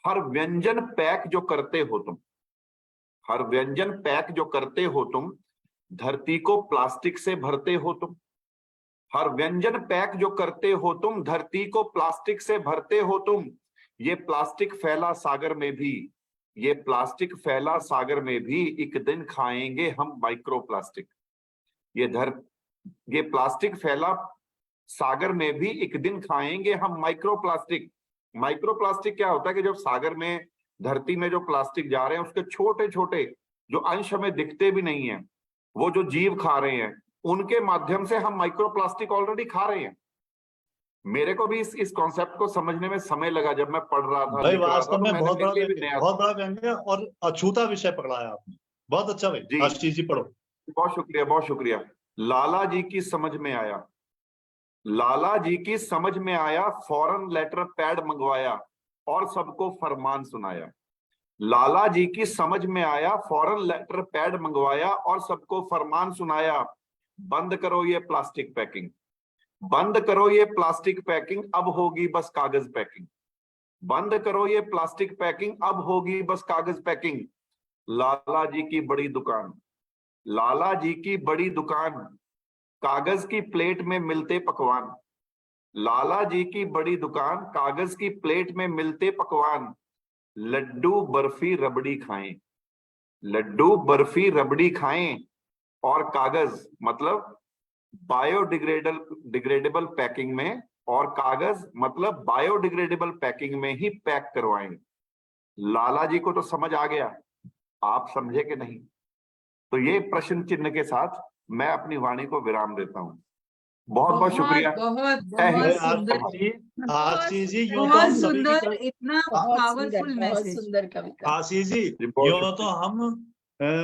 हर व्यंजन पैक जो करते हो तुम, हर व्यंजन पैक जो करते हो तुम, धरती को प्लास्टिक से भरते हो तुम। हर व्यंजन पैक जो करते हो तुम, धरती को प्लास्टिक से भरते हो तुम। ये प्लास्टिक फैला सागर में भी, ये प्लास्टिक फैला सागर में भी, एक दिन खाएंगे हम माइक्रो प्लास्टिक। ये प्लास्टिक फैला सागर में भी, एक दिन खाएंगे हम माइक्रो प्लास्टिक। माइक्रो प्लास्टिक क्या होता है कि जब सागर में, धरती में जो प्लास्टिक जा रहे हैं, उसके छोटे छोटे जो अंश हमें दिखते भी नहीं है, वो जो जीव खा रहे हैं, उनके माध्यम से हम माइक्रो प्लास्टिक ऑलरेडी खा रहे हैं। मेरे को भी इस कॉन्सेप्ट को समझने में समय लगा, जब मैं पढ़ रहा था, भाई लिख रहा था, वास्तव तो में मैंने बहुत बड़ा मेरे लिए भी व्यंग्य, नया। बहुत बड़ा व्यंग्य और अछूता विषय पकड़ाया आपने, बहुत अच्छा भाई। जी आशीष जी पढ़ो। बहुत शुक्रिया, बहुत शुक्रिया। लाला जी की समझ में आया, लाला जी की समझ में आया, फौरन लेटर पैड मंगवाया और सबको फरमान सुनाया। लाला जी की समझ में आया, फौरन लेटर पैड मंगवाया और सबको फरमान सुनाया, बंद करो ये प्लास्टिक पैकिंग, बंद करो ये प्लास्टिक पैकिंग, अब होगी बस कागज पैकिंग, बंद करो ये प्लास्टिक पैकिंग, अब होगी बस कागज पैकिंग। लाला जी की बड़ी दुकान, लाला जी की बड़ी दुकान, कागज की प्लेट में मिलते पकवान, लाला जी की बड़ी दुकान, कागज की प्लेट में मिलते पकवान, लड्डू बर्फी रबड़ी खाएं, लड्डू बर्फी रबड़ी खाएं और कागज मतलब बायोडिग्रेडेबल पैकिंग में, और कागज मतलब बायोडिग्रेडेबल पैकिंग में ही पैक करवाएं। लाला जी को तो समझ आ गया, आप समझे कि नहीं? तो ये प्रश्न चिन्ह के साथ मैं अपनी वाणी को विराम देता हूँ। बहुत बहुत शुक्रिया। बहुत जय हिंद। बहुत सुंदर, आशीष जी, यूं तो बहुत हम सभी की सुंदर, इतना बहुत पावरफुल सुंदर, बहुत मैसेज। सुंदर कविता। आशीष जी, बहुत यूं तो हम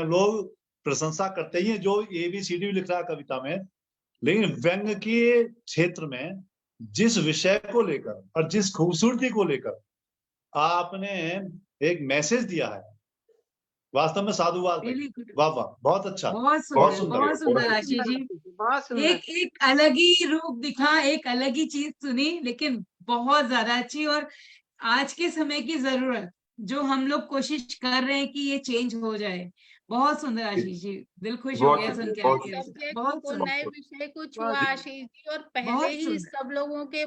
लोग प्रशंसा करते ही हैं जो ABCD लिख रहा है कविता में, लेकिन व्यंग के क्षेत्र में जिस विषय को लेकर और जिस खूबसूरती को लेकर आपने एक मैसेज दिया है, वास्तव में साधुवाद भाई। Really good. वाह वाह, बहुत अच्छा, बहुत बहुत सुंदर, सुंदर, बहुत सुंदर आशीष जी। बहुत सुंदर। एक अलग ही रूप दिखा, एक अलग ही चीज सुनी, लेकिन बहुत ज्यादा अच्छी, और आज के समय की जरूरत जो हम लोग कोशिश कर रहे हैं कि ये चेंज हो जाए। बहुत सुंदर आशीष जी, दिल खुश हो बहुत गया शुक्रिया, सुन के बहुत आपके। सब्जेक्ट बहुत को, सुंदर, नए विषय को छुआ बहुत- आशीष जी, और पहले बहुत ही सुंदर। सब लोगों के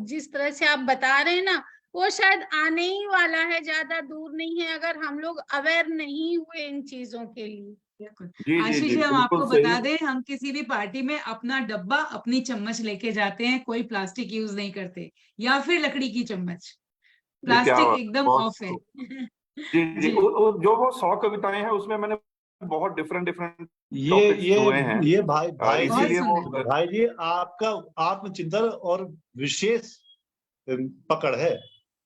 जिस तरह से आप बता रहे हैं ना, वो शायद आने ही वाला है, ज्यादा दूर नहीं है, अगर हम लोग अवेयर नहीं हुए इन चीजों के लिए। बिल्कुल। जी आशीष जी जी, जी, हम बिल्कुल आपको सही। बता दें, हम किसी भी पार्टी में अपना डब्बा, अपनी चम्मच लेके जाते हैं, कोई प्लास्टिक यूज नहीं करते, या फिर लकड़ी की चम्मच। जी, क्या प्लास्टिक बात, एकदम बहुत ऑफ है। जी जी, जी। जो वो 100 कविताएं हैं उसमें मैंने बहुत डिफरेंट डिफरेंट ये टॉपिक्स छुए हैं। ये भाई बहुत इसीलिए वो सुंदर। भाई जी, आपका आत्मचिंतन और विशेष पकड़ है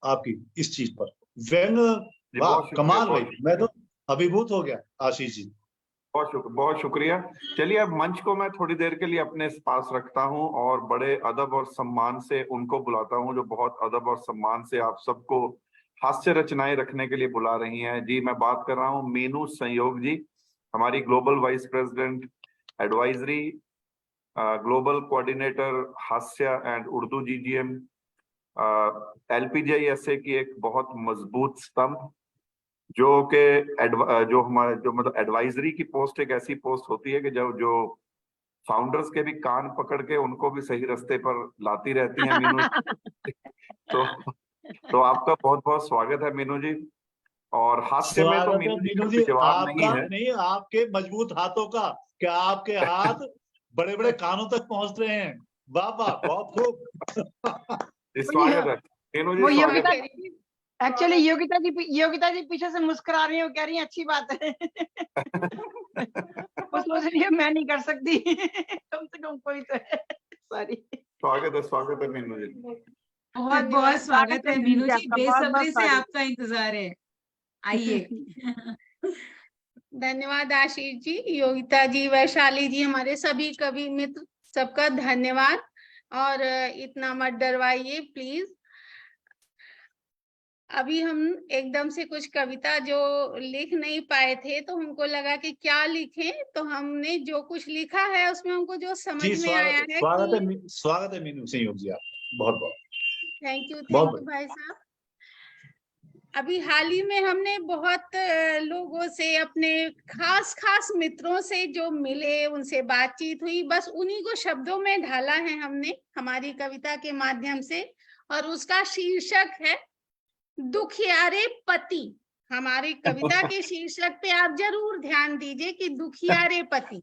आपकी इस चीज पर। व्यंग, जी, वाह, बहुत शुक्रिया, कमाल बहुत भाई, मैं तो अभिभूत हो गया आशीष जी। बहुत शुक्रिया। चलिए, अब मंच को मैं थोड़ी देर के लिए अपने पास रखता हूं और बड़े अदब और सम्मान से उनको बुलाता हूं जो बहुत अदब और सम्मान से आप सबको हास्य रचनाएं रखने के लिए बुला रही हैं। जी, मैं बात कर रहा हूं मीनू संयोग जी, हमारी global vice president advisory, global coordinator हास्य एंड उर्दू GGM, LPGISA की एक बहुत मजबूत स्तंभ, जो कि जो हमारे जो मतलब एडवाइजरी की पोस्ट एक ऐसी पोस्ट होती है कि जो फाउंडर्स के भी कान पकड़ के उनको भी सही रास्ते पर लाती रहती हैं मीनू। तो आपका बहुत बहुत स्वागत है मीनू जी। और हास्य में तो स्वागत है मीनू जी का मीनू कोई जी, जवाब नहीं आपका है। नहीं, आपके मजबूत हाथों का, क्या आपके हाथ बड़े बड़े कानों तक पहुंच रहे हैं। वाह वाह, बहुत खूब। स्वागत है मीनू जी, वो स्वागत योगिता है। एक्चुअली योगिता जी पीछे से मुस्कुरा रही है, वो कह रही है अच्छी बात है। वो सोच रही है मैं नहीं कर सकती। कम से कम कोई तो है। सॉरी। स्वागत है मीनू जी। बहुत बहुत स्वागत है मीनू जी, बेसब्री से आपका इंतजार है, आइए। धन्यवाद आशीष जी, योगिता जी, वैशाली जी, हमारे सभी कवि मित्र, सबका धन्यवाद। और इतना मत डरवाइए प्लीज। अभी हम एकदम से कुछ कविता जो लिख नहीं पाए थे, तो हमको लगा कि क्या लिखें, तो हमने जो कुछ लिखा है उसमें हमको जो समझ जी, में आया है स्वागत है मीनू संयोग जी, आप बहुत बहुत थैंक यू बहुत भाई साहब। अभी हाल ही में हमने बहुत लोगों से, अपने खास खास मित्रों से जो मिले, उनसे बातचीत हुई, बस उन्हीं को शब्दों में ढाला है हमने हमारी कविता के माध्यम से, और उसका शीर्षक है दुखियारे पति। हमारी कविता के शीर्षक पे आप जरूर ध्यान दीजिए कि दुखियारे पति।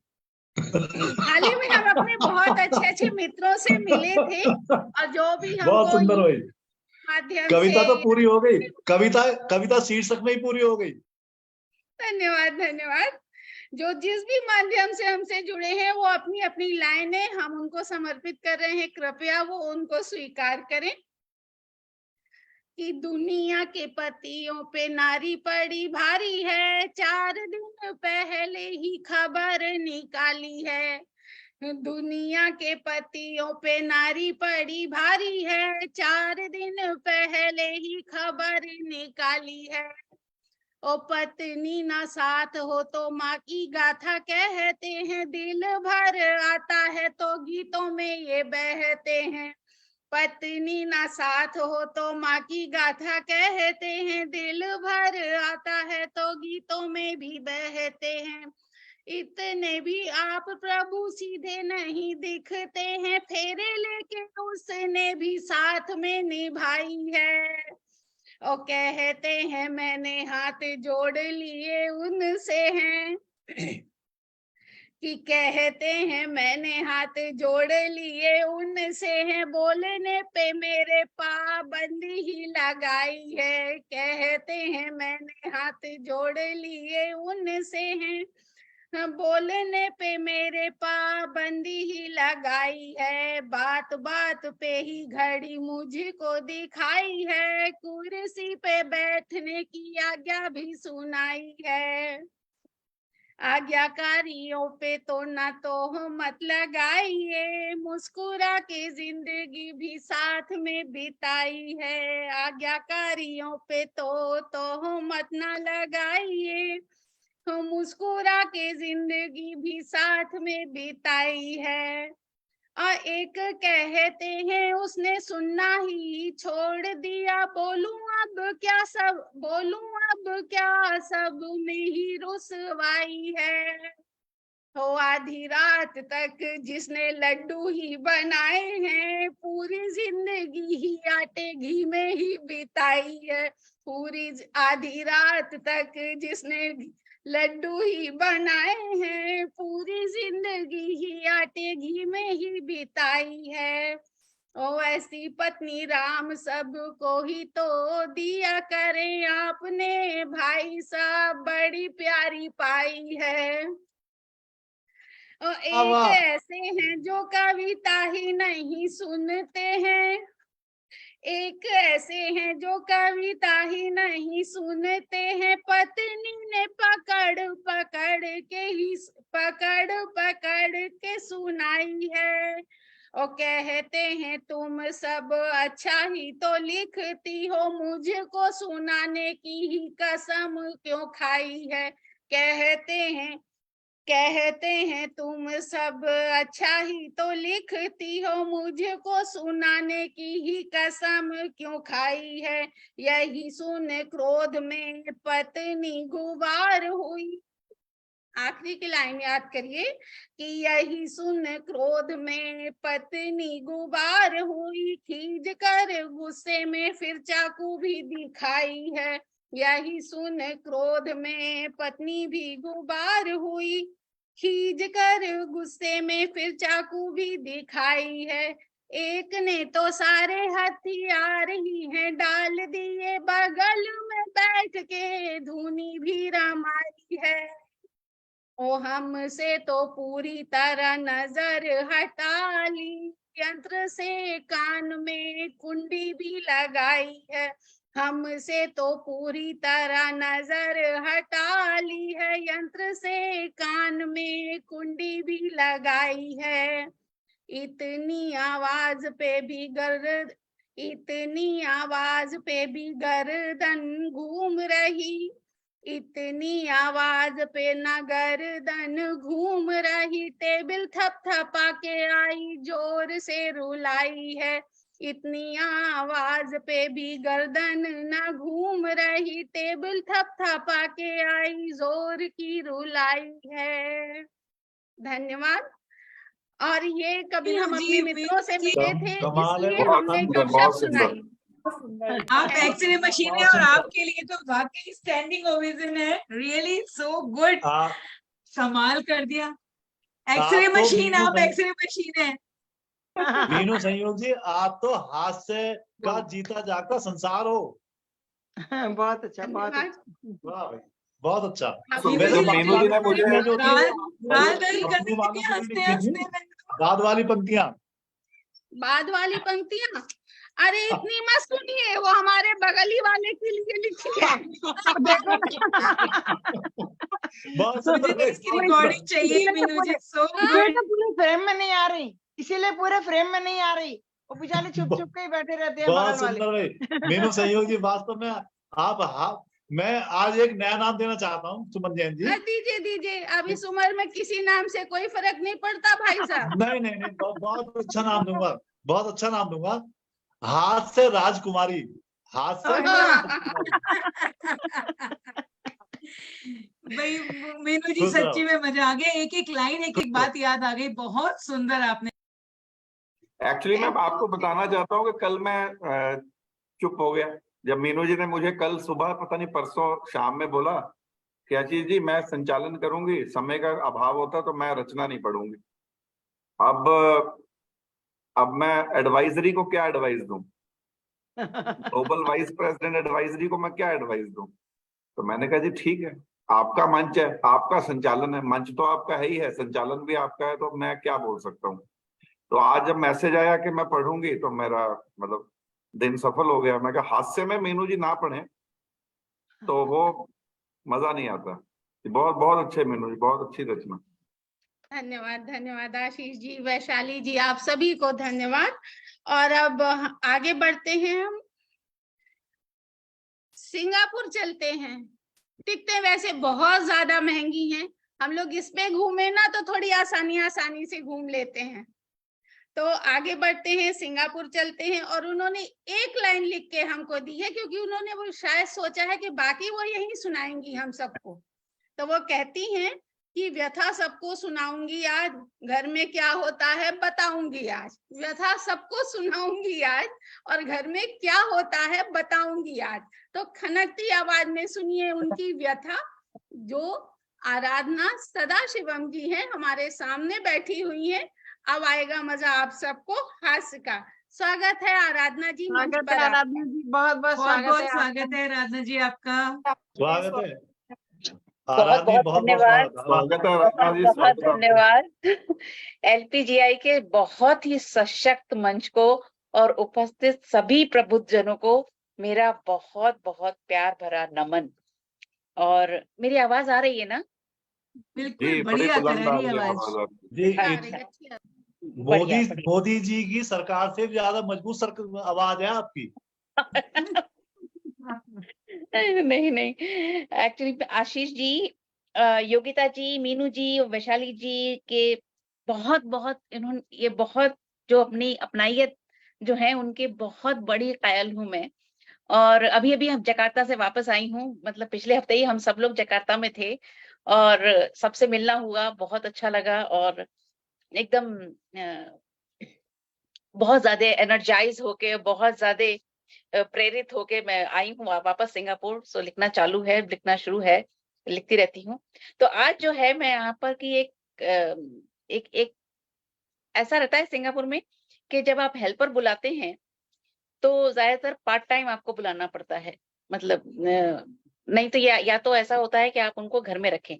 हाल ही में हम अपने बहुत अच्छे अच्छे मित्रों से मिले थे, और जो भी बहुत हमको सुंदर हुई माध्यम कविता, से तो पूरी हो गई, कविता शीर्षक में ही पूरी हो गई। धन्यवाद। जो जिस भी माध्यम से हमसे जुड़े हैं, वो अपनी अपनी लाइनें हम उनको समर्पित कर रहे हैं, कृपया वो उनको स्वीकार करें। कि दुनिया के पतियों पे नारी पड़ी भारी है, 4 दिन पहले ही खबर निकाली है, दुनिया के पतियों पे नारी पड़ी भारी है, 4 दिन पहले ही खबर निकाली है। ओ पत्नी ना साथ हो तो माँ की गाथा कहते हैं, दिल भर आता है तो गीतों में ये बहते हैं। पत्नी ना साथ हो तो माँ की गाथा कहते हैं, दिल भर आता है तो गीतों में भी बहते हैं। इतने भी आप प्रभु सीधे नहीं दिखते हैं, फेरे लेके उसने भी साथ में निभाई है। और कहते हैं मैंने हाथ जोड़ लिए उनसे हैं, कि कहते हैं मैंने हाथ जोड़ लिए उनसे हैं, बोलने पे मेरे पाबंदी ही लगाई है। कहते हैं मैंने हाथ जोड़ लिए उनसे हैं, बोलने पे मेरे पाबंदी ही लगाई है। बात बात पे ही घड़ी मुझको दिखाई है, कुर्सी पे बैठने की आज्ञा भी सुनाई है। आज्ञाकारियों पे तो ना तो मत लगाइए, मुस्कुरा के जिंदगी भी साथ में बिताई है। आज्ञाकारियों पे तो मत ना लगाइए, मुस्कुरा के जिंदगी भी साथ में बिताई है। और एक कहते हैं उसने सुनना ही छोड़ दिया, बोलूं अब क्या सब में ही रुसवाई है। हो आधी रात तक जिसने लड्डू ही बनाए हैं, पूरी जिंदगी ही आटे घी में ही बिताई है। पूरी आधी रात तक जिसने लड्डू ही बनाए हैं, पूरी जिंदगी ही आटे घी में ही बिताई है। ओ ऐसी पत्नी राम सबको ही तो दिया करें, आपने भाई साहब बड़ी प्यारी पाई है। एक ऐसे हैं जो कविता ही नहीं सुनते हैं, एक ऐसे हैं जो कविता ही नहीं सुनते हैं, पत्नी ने पकड़ पकड़ के सुनाई है। और कहते हैं तुम सब अच्छा ही तो लिखती हो, मुझको सुनाने की ही कसम क्यों खाई है। कहते हैं तुम सब अच्छा ही तो लिखती हो, मुझको सुनाने की ही कसम क्यों खाई है। यही सुन क्रोध में पत्नी गुबार हुई। आखिरी की लाइन याद करिए कि यही सुन क्रोध में पत्नी गुबार हुई, खींच कर गुस्से में फिर चाकू भी दिखाई है। यही सुन क्रोध में पत्नी भी गुबार हुई, खींच कर गुस्से में फिर चाकू भी दिखाई है। एक ने तो सारे हथियार ही हैं डाल दिए, बगल में बैठ के धुनी भी रमाई है। ओ हमसे तो पूरी तरह नजर हटा ली, यंत्र से कान में कुंडी भी लगाई है। हमसे तो पूरी तरह नजर हटा ली है, यंत्र से कान में कुंडी भी लगाई है। इतनी आवाज पे भी गर्दन घूम रही, इतनी आवाज पे ना गर्दन घूम रही, टेबल थपथपा के आई जोर से रुलाई है। इतनी आवाज पे भी गर्दन ना घूम रही, टेबल थपथपा के आई जोर की रुलाई है। धन्यवाद। और ये कभी हम अपने मित्रों से मिले थे, इसलिए हमने गपशप सुनाई। आप एक्सरे मशीन है और आपके लिए तो वाकई स्टैंडिंग ओवेशन है। रियली सो गुड, कमाल कर दिया। एक्सरे मशीन, आप एक्सरे मशीन है। मीनू संयोग जी, आप तो हास्य का जीता जागता संसार हो। बहुत अच्छा, बहुत अच्छा। वाह भाई, बहुत अच्छा। बाद वाली पंक्तियां अरे इतनी मत सुनिए, वो हमारे बगली वाले के लिए लिखी है। बहुत मुझे सुंदर तो भाई, इसकी बहुत रिकॉर्डिंग सुंदर। चाहिए इसीलिए तो मीनू जी, पूरे सो इसीलिए गुड। तो पूरे फ्रेम में नहीं आ रही, इसीलिए पूरे फ्रेम में नहीं आ रही। वो बेचारे छुप छुप के ही बैठे रहते हैं बहुत बगल वाले। सुंदर भाई। मीनू सहयोग जी, वास्तव में आप मैं आज एक नया नाम देना चाहता हूँ सुमन जैन जी। दीजिए दीजिए, अब इस उम्र में किसी नाम से कोई फर्क नहीं पड़ता भाई साहब। नहीं नहीं नहीं, बहुत अच्छा नाम दूंगा, बहुत अच्छा नाम दूंगा। हाथ से राजकुमारी, हाथ से राजकुमारी। भाई मीनू जी खुश रहो। सच्ची में मजा आ गया, एक एक लाइन एक एक बात याद आ गई, बहुत सुंदर आपने। एक्चुअली मैं आपको बताना चाहता हूँ कि कल मैं चुप हो गया जब मीनू जी ने मुझे कल सुबह, पता नहीं परसों शाम में बोला कि आशीष जी मैं संचालन करूंगी, समय का अभाव होता तो मैं रचना नहीं पढ़ूंगी। अब मैं एडवाइजरी को क्या एडवाइस दूं, ग्लोबल वाइस प्रेसिडेंट एडवाइजरी को मैं क्या एडवाइस दूं? तो मैंने कहा जी ठीक है, आपका मंच है, आपका संचालन है, मंच तो आपका है ही है, संचालन भी आपका है, तो मैं क्या बोल सकता हूँ। तो आज जब मैसेज आया कि मैं पढ़ूंगी तो मेरा मतलब दिन सफल हो गया। मैं कहा हास्य में मीनू जी ना पढ़े तो वो मजा नहीं आता। बहुत बहुत अच्छे मीनू जी, बहुत अच्छी रचना। धन्यवाद धन्यवाद आशीष जी, वैशाली जी, आप सभी को धन्यवाद। और अब आगे बढ़ते हैं, हम सिंगापुर चलते हैं। टिकटें वैसे बहुत ज्यादा महंगी हैं, हम लोग इसमें घूमे ना तो थोड़ी आसानी से घूम लेते हैं। तो आगे बढ़ते हैं, सिंगापुर चलते हैं। और उन्होंने एक लाइन लिख के हमको दी है, क्योंकि उन्होंने वो शायद सोचा है कि बाकी वो यही सुनाएंगी हम सबको। तो वो कहती हैं कि व्यथा सबको सुनाऊंगी आज, घर में क्या होता है बताऊंगी आज। व्यथा सबको सुनाऊंगी आज और घर में क्या होता है बताऊंगी आज। तो खनकती आवाज में सुनिए उनकी व्यथा, जो आराधना सदाशिवम जी हैं, हमारे सामने बैठी हुई हैं। अब आएगा मजा आप सबको हास्य का। स्वागत है आराधना जी, मंच स्वागत पर है आपका। आराधना जी, बहुत बहुत बहुत बहुत स्वागत है स्वागत है राधा जी आपका। स्वागत है बहुत आराधनी, बहुत बहुत बहुत धन्यवाद, स्वागत। स्वागत है रत्ना जी, बहुत स्वागत है आपका। धन्यवाद एलपीजीआई के बहुत ही सशक्त मंच को और उपस्थित सभी प्रबुद्धजनों को मेरा बहुत बहुत प्यार भरा नमन। और मेरी आवाज आ रही है ना? बिल्कुल जी बड़ी बढ़िया, बुलंद आ करारी रही है आवाज। आवाज आपकी। जी आ एक रही है, अच्छी आ रही बढ़िया, बढ़िया। मोदी जी की सरकार से भी ज्यादा मजबूत आवाज है आपकी। नहीं नहीं, एक्चुअली आशीष जी, योगिता जी, मीनू जी, वैशाली जी के बहुत बहुत इन्होंने ये बहुत जो अपनी अपनाइयत जो है उनके बहुत बड़ी कायल हूं मैं। और अभी अभी हम जकार्ता से वापस आई हूँ, मतलब पिछले हफ्ते ही हम सब लोग जकार्ता में थे और सबसे मिलना हुआ, बहुत अच्छा लगा। और एकदम बहुत ज्यादा एनर्जाइज होके, बहुत ज्यादा प्रेरित होके मैं आई हूँ वापस सिंगापुर। सो लिखना चालू है, लिखना शुरू है, लिखती रहती हूँ। तो आज जो है मैं यहाँ पर की एक ऐसा रहता है सिंगापुर में कि जब आप हेल्पर बुलाते हैं तो ज्यादातर पार्ट टाइम आपको बुलाना पड़ता है। मतलब नहीं तो या तो ऐसा होता है कि आप उनको घर में रखें।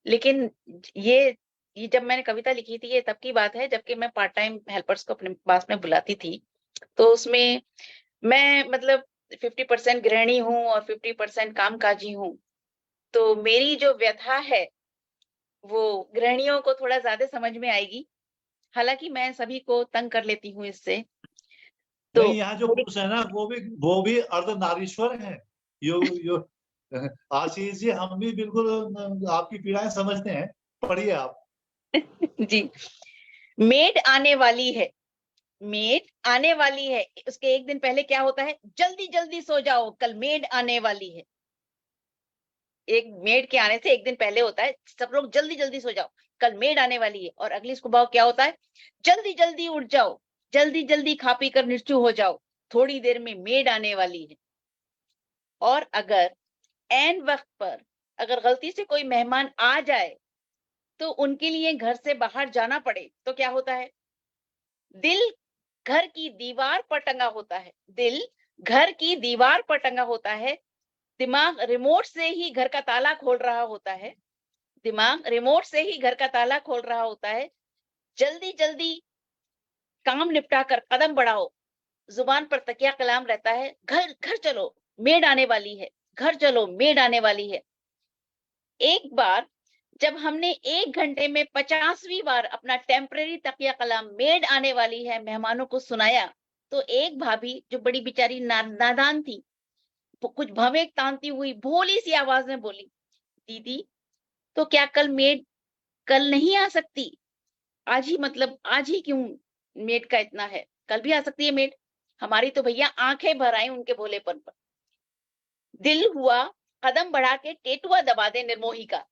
लेकिन ये जब मैंने कविता लिखी थी, ये तब की बात है जबकि मैं पार्ट टाइम हेल्पर्स को अपने पास में बुलाती थी। तो उसमें मैं मतलब 50% गृहिणी हूँ और 50% कामकाजी हूँ। तो मेरी जो व्यथा है वो गृहिणियों को थोड़ा ज्यादा समझ में आएगी, हालांकि मैं सभी को तंग कर लेती हूँ इससे। तो नहीं, यहाँ जो पुरुष है ना वो भी अर्धनारीश्वर है। यो आशीष जी, हम भी बिल्कुल आपकी पीड़ाएं समझते हैं। पढ़िए आप। जी, मेड आने वाली है, मेड आने वाली है। उसके एक दिन पहले क्या होता है, जल्दी जल्दी सो जाओ कल मेड आने वाली है। एक मेड के आने से एक दिन पहले होता है, सब लोग जल्दी जल्दी सो जाओ कल मेड आने वाली है। और अगली सुबह क्या होता है, जल्दी जल्दी उठ जाओ, जल्दी जल्दी खा पी कर निर्चु हो जाओ, थोड़ी देर में मेड आने वाली है। और अगर ऐन वक्त पर अगर गलती से कोई मेहमान आ जाए तो उनके लिए घर से बाहर जाना पड़े तो क्या होता है, दिल घर की दीवार पर टंगा होता है, दिल घर की दीवार पर टंगा होता है। दिमाग रिमोट से ही घर का ताला खोल रहा होता है, दिमाग रिमोट से ही घर का ताला खोल रहा होता है। जल्दी जल्दी काम निपटा कर कदम बढ़ाओ, जुबान पर तकिया कलाम रहता है, घर घर चलो मेड आने वाली है, घर चलो मेड आने वाली है। एक बार जब हमने 1 घंटे में 50वीं बार अपना टेम्परेरी तकिया कलाम मेड आने वाली है मेहमानों को सुनाया, तो एक भाभी जो बड़ी बेचारी नादान थी, वो कुछ भवें तानती हुई भोली सी आवाज में बोली, दीदी तो क्या कल मेड कल नहीं आ सकती? आज ही, मतलब आज ही क्यों मेड का इतना है? कल भी आ सकती है मेड। हमारी तो भैया आंखें भर आई उनके भोलेपन पर। दिल हुआ कदम बढ़ा के टेटुआ दबा दे निर्मोही का।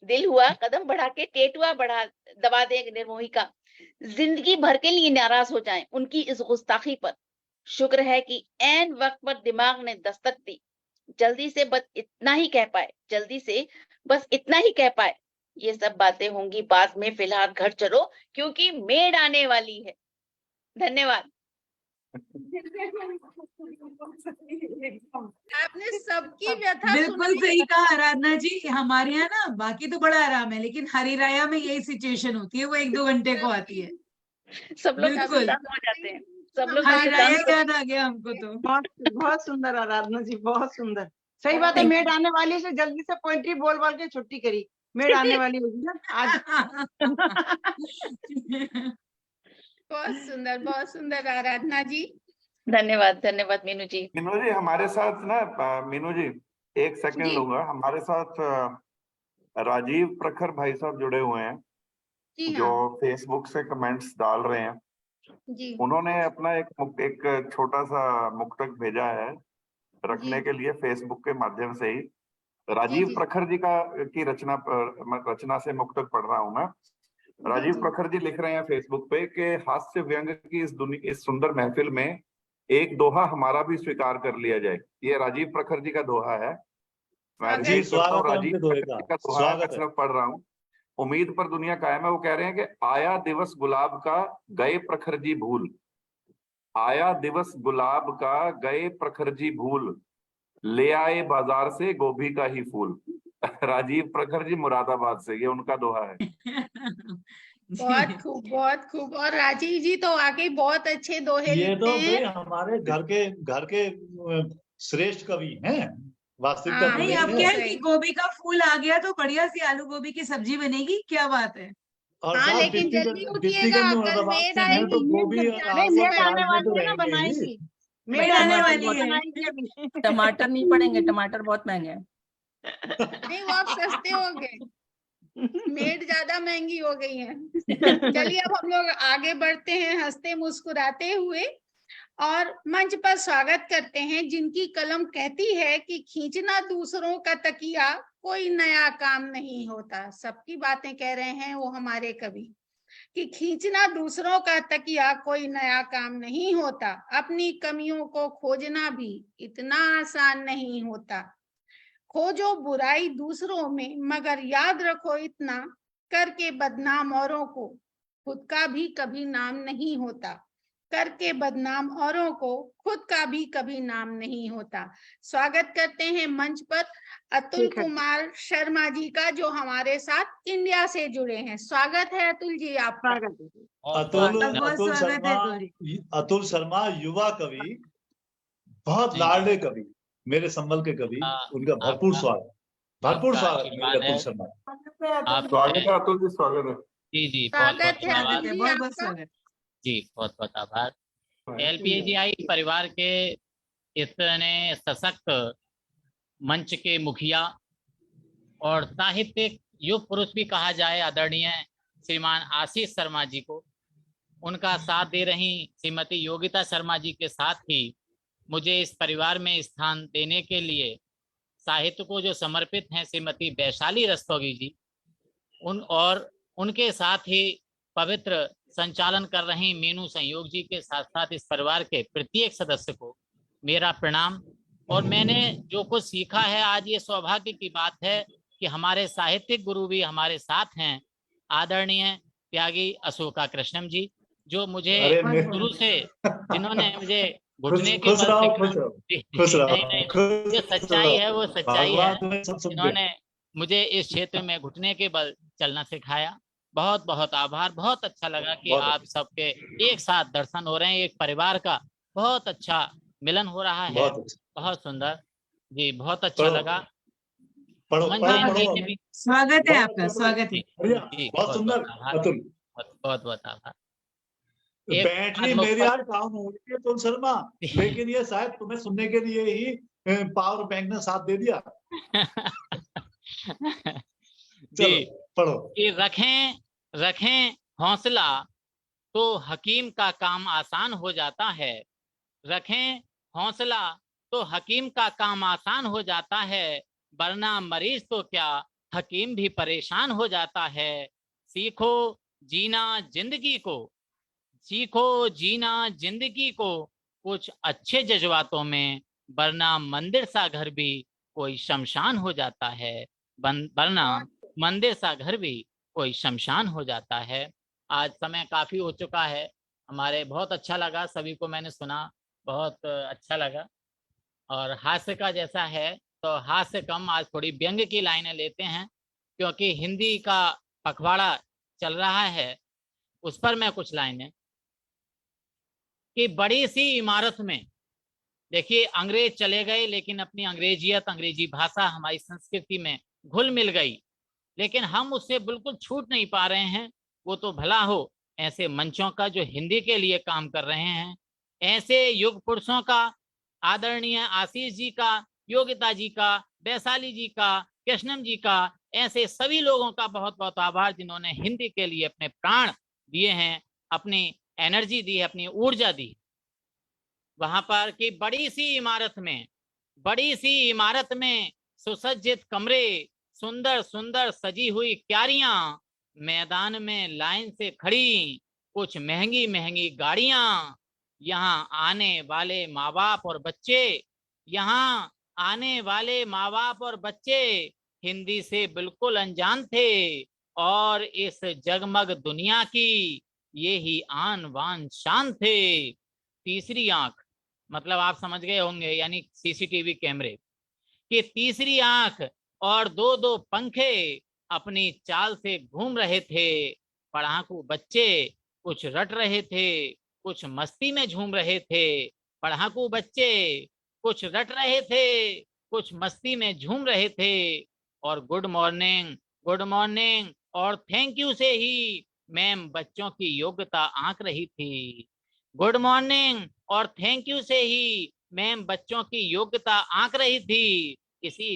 दिल हुआ कदम बढ़ा के टेटुआ दबा दे निर्मोही का। जिंदगी भर के लिए नाराज हो जाएं उनकी इस गुस्ताखी पर। शुक्र है कि ऐन वक्त पर दिमाग ने दस्तक दी। जल्दी से बस इतना ही कह पाए, जल्दी से बस इतना ही कह पाए, ये सब बातें होंगी बाद में, फिलहाल घर चलो क्योंकि मेड आने वाली है। धन्यवाद। आपने सबकी व्यथा बिल्कुल सुनाई। सही कहा आराधना जी। हमारे यहाँ ना बाकी तो बड़ा आराम है, लेकिन हरी राया में यही सिचुएशन होती है, वो 1-2 घंटे को आती है। सब लोग बिल्कुल शांत हो जाते हैं, सब लोग हरी राया शांत हो याद आ गया हमको तो। बहुत बहुत सुंदर आराधना जी, बहुत सुंदर। सही बात है, मेड आने वाली से जल्दी से पोइट्री बोल बोल के छुट्टी करी। मेड आने वाली होगी ना आज। बहुत सुंदर आराधना जी। धन्यवाद, धन्यवाद मीनू जी। मीनू जी हमारे साथ ना, मीनू जी एक सेकंड जी। लूंगा। हमारे साथ राजीव प्रखर भाई साहब जुड़े हुए हैं, जी जो हाँ फेसबुक से कमेंट्स डाल रहे हैं। जी उन्होंने अपना एक छोटा सा मुक्तक भेजा है रखने जी के लिए फेसबुक के माध्यम से ही। जी राजीव जी प्रखर जी की रचना से मुक्तक पढ़ रहा हूं मैं। जी राजीव जी प्रखर जी लिख रहे हैं फेसबुक पे कि हास्य व्यंग की इस सुंदर महफिल में एक दोहा हमारा भी स्वीकार कर लिया जाए। ये राजीव प्रखर जी का दोहा है। मैं स्वागत जी रिपीट करता हूँ, स्वागत है राजीव उनके दोहे प्रखर का, जी का दोहा है, मैं स्वागत है। सिर्फ पढ़ रहा हूँ। उम्मीद पर दुनिया कायम है। वो कह रहे हैं कि आया दिवस गुलाब का गए प्रखर जी भूल, आया दिवस गुलाब का गए प्रखर जी भूल, ले आए बाजार से गोभी का ही फूल। राजीव प्रखर जी मुरादाबाद से, ये उनका दोहा है। बहुत खूब, बहुत खूब। और राजीव जी तो वाकई बहुत अच्छे दोहे ये तो लिखते भाई हैं। हमारे घर के श्रेष्ठ कवि हैं। वास्तविकता हाँ, तो नहीं, यही अब है। क्या है सही। कि गोभी का फूल आ गया तो बढ़िया सी आलू गोभी की सब्जी बनेगी, क्या बात है। और हाँ, साहब लेकिन जल्दी उठिएगा, डिप्टी कल मुरादाबाद मेड से हैं तो आएगी। गोभी नहीं, आपको मेड आने प्याज में तो वाली है ना, रहेंगे ही। बनाएंगी। मेड मेड आने आने वाली वाली है। बनाएंगी अभी। टमाटर नहीं पड़ेंगे, टमाटर बहुत महंगे हैं। नहीं, वो अब सस्ते हो गए, मेड ज्यादा महंगी हो गई है। चलिए अब हम लोग आगे बढ़ते हैं हंसते मुस्कुराते हुए, और मंच पर स्वागत करते हैं जिनकी कलम कहती है कि खींचना दूसरों का तकिया कोई नया काम नहीं होता। सबकी बातें कह रहे हैं वो हमारे कवि, कि खींचना दूसरों का तकिया कोई नया काम नहीं होता, अपनी कमियों को खोजना भी इतना आसान नहीं होता। खोजो बुराई दूसरों में, मगर याद रखो इतना, करके बदनाम औरों को खुद का भी कभी नाम नहीं होता। करके बदनाम औरों को खुद का भी कभी नाम नहीं होता। स्वागत करते हैं मंच पर अतुल ठीक है। कुमार शर्मा जी का, जो हमारे साथ इंडिया से जुड़े हैं। स्वागत है अतुल जी आपका। स्वागत है। अतुल स्वागत है अतुल जी। अतुल शर्मा युवा कवि, बहुत लाडले कवि, मेरे संबल के कवि, उनका भरपूर स्वागत, भरपूर स्वागत मेरे अतुल शर्मा। स्वागत है अतुल जी, स्वागत है। जी जी, बहुत बहुत स्वागत है धन्यवाद अतुल जी बहुत बहुत आपका। स्वागत। जी, बहुत बहुत आभार। एलपीजीआई परिवार के इतने सशक्त मंच के मुखिया और साहित्यिक युग पुरुष भी कहा जाए आदरणीय श्रीमान आशीष शर्मा जी को, उनका साथ दे रही श्रीमती योगिता शर्मा जी के साथ ही मुझे इस परिवार में स्थान देने के लिए साहित्य को जो समर्पित हैं श्रीमती वैशाली रस्तोगी जी, और उनके साथ ही पवित्र संचालन कर रही मीनू संयोग जी के साथ साथ इस परिवार के प्रत्येक सदस्य को मेरा प्रणाम। और मैंने जो कुछ सीखा है आज, ये सौभाग्य की बात है कि हमारे साहित्यिक गुरु भी हमारे साथ हैं, आदरणीय त्यागी अशोका कृष्णम जी, जो मुझे शुरू से, जिन्होंने मुझे घुटने के बल, जो सच्चाई है वो सच्चाई है, जिन्होंने मुझे इस क्षेत्र में घुटने के बल चलना सिखाया। बहुत बहुत आभार। बहुत अच्छा लगा कि आप सबके एक साथ दर्शन हो रहे हैं, एक परिवार का बहुत अच्छा मिलन हो रहा है। बहुत सुंदर जी, बहुत अच्छा लगा। पढ़ो सुमन पढ़ो जैन जी पढ़ो के भी स्वागत है बहुत आपका, अच्छा, स्वागत है। बढ़िया, जी, बहुत सुंदर आभार, अतुल। बहुत आभार। एक बैटरी बात मुझ मेरी पर- आज डाउन हो रही है तुल शर्मा, लेकिन ये शायद तुम्हें सुनने के लिए ही पावर बैंक ने साथ दे दिया। चलो जी, पढ़ो। कि रखें हौसला तो हकीम का काम आसान हो जाता है। रखें हौसला तो हकीम का काम आसान हो जाता है, वरना मरीज तो क्या हकीम भी परेशान हो जाता है। सीखो जीना जिंदगी को, सीखो जीना जिंदगी को कुछ अच्छे जज्बातों में, वरना मंदिर सा घर भी कोई शमशान हो जाता है। वरना मंदिर सा घर भी कोई शमशान हो जाता है। आज समय काफी हो चुका है हमारे, बहुत अच्छा लगा, सभी को मैंने सुना, बहुत अच्छा लगा। और हास्य का जैसा है तो हास्य कम, आज थोड़ी व्यंग्य की लाइनें लेते हैं, क्योंकि हिंदी का पखवाड़ा चल रहा है। उस पर मैं कुछ लाइनें, कि बड़ी सी इमारत में, देखिए अंग्रेज चले गए लेकिन अपनी अंग्रेजियत, अंग्रेजी भाषा हमारी संस्कृति में घुल मिल गई, लेकिन हम उससे बिल्कुल छूट नहीं पा रहे हैं। वो तो भला हो ऐसे मंचों का जो हिंदी के लिए काम कर रहे हैं, ऐसे युग पुरुषों का, आदरणीय आशीष जी का, योगिता जी का, वैशाली जी का, कृष्णम जी का, ऐसे सभी लोगों का बहुत बहुत आभार जिन्होंने हिंदी के लिए अपने प्राण दिए हैं, अपनी एनर्जी दी है, अपनी ऊर्जा दी। वहां पर कि बड़ी सी इमारत में सुसज्जित कमरे, सुंदर सुंदर सजी हुई क्यारियां, मैदान में लाइन से खड़ी कुछ महंगी महंगी गाड़ियां। यहाँ आने वाले माँ बाप और बच्चे, यहाँ आने वाले माँ बाप और बच्चे हिंदी से बिल्कुल अनजान थे, और इस जगमग दुनिया की ये ही आन बान शान थे। तीसरी आंख, मतलब आप समझ गए होंगे, यानी सीसीटीवी कैमरे की तीसरी आंख और दो दो पंखे अपनी चाल से घूम रहे थे। पढ़ाकू बच्चे कुछ रट रहे थे, कुछ मस्ती में झूम रहे थे। पढ़ाकू बच्चे कुछ रट रहे थे, कुछ मस्ती में झूम रहे थे। और गुड मॉर्निंग और थैंक यू से ही मैम बच्चों की योग्यता आंक रही थी। गुड मॉर्निंग और थैंक यू से ही मैम बच्चों की योग्यता आंक रही थी। इसी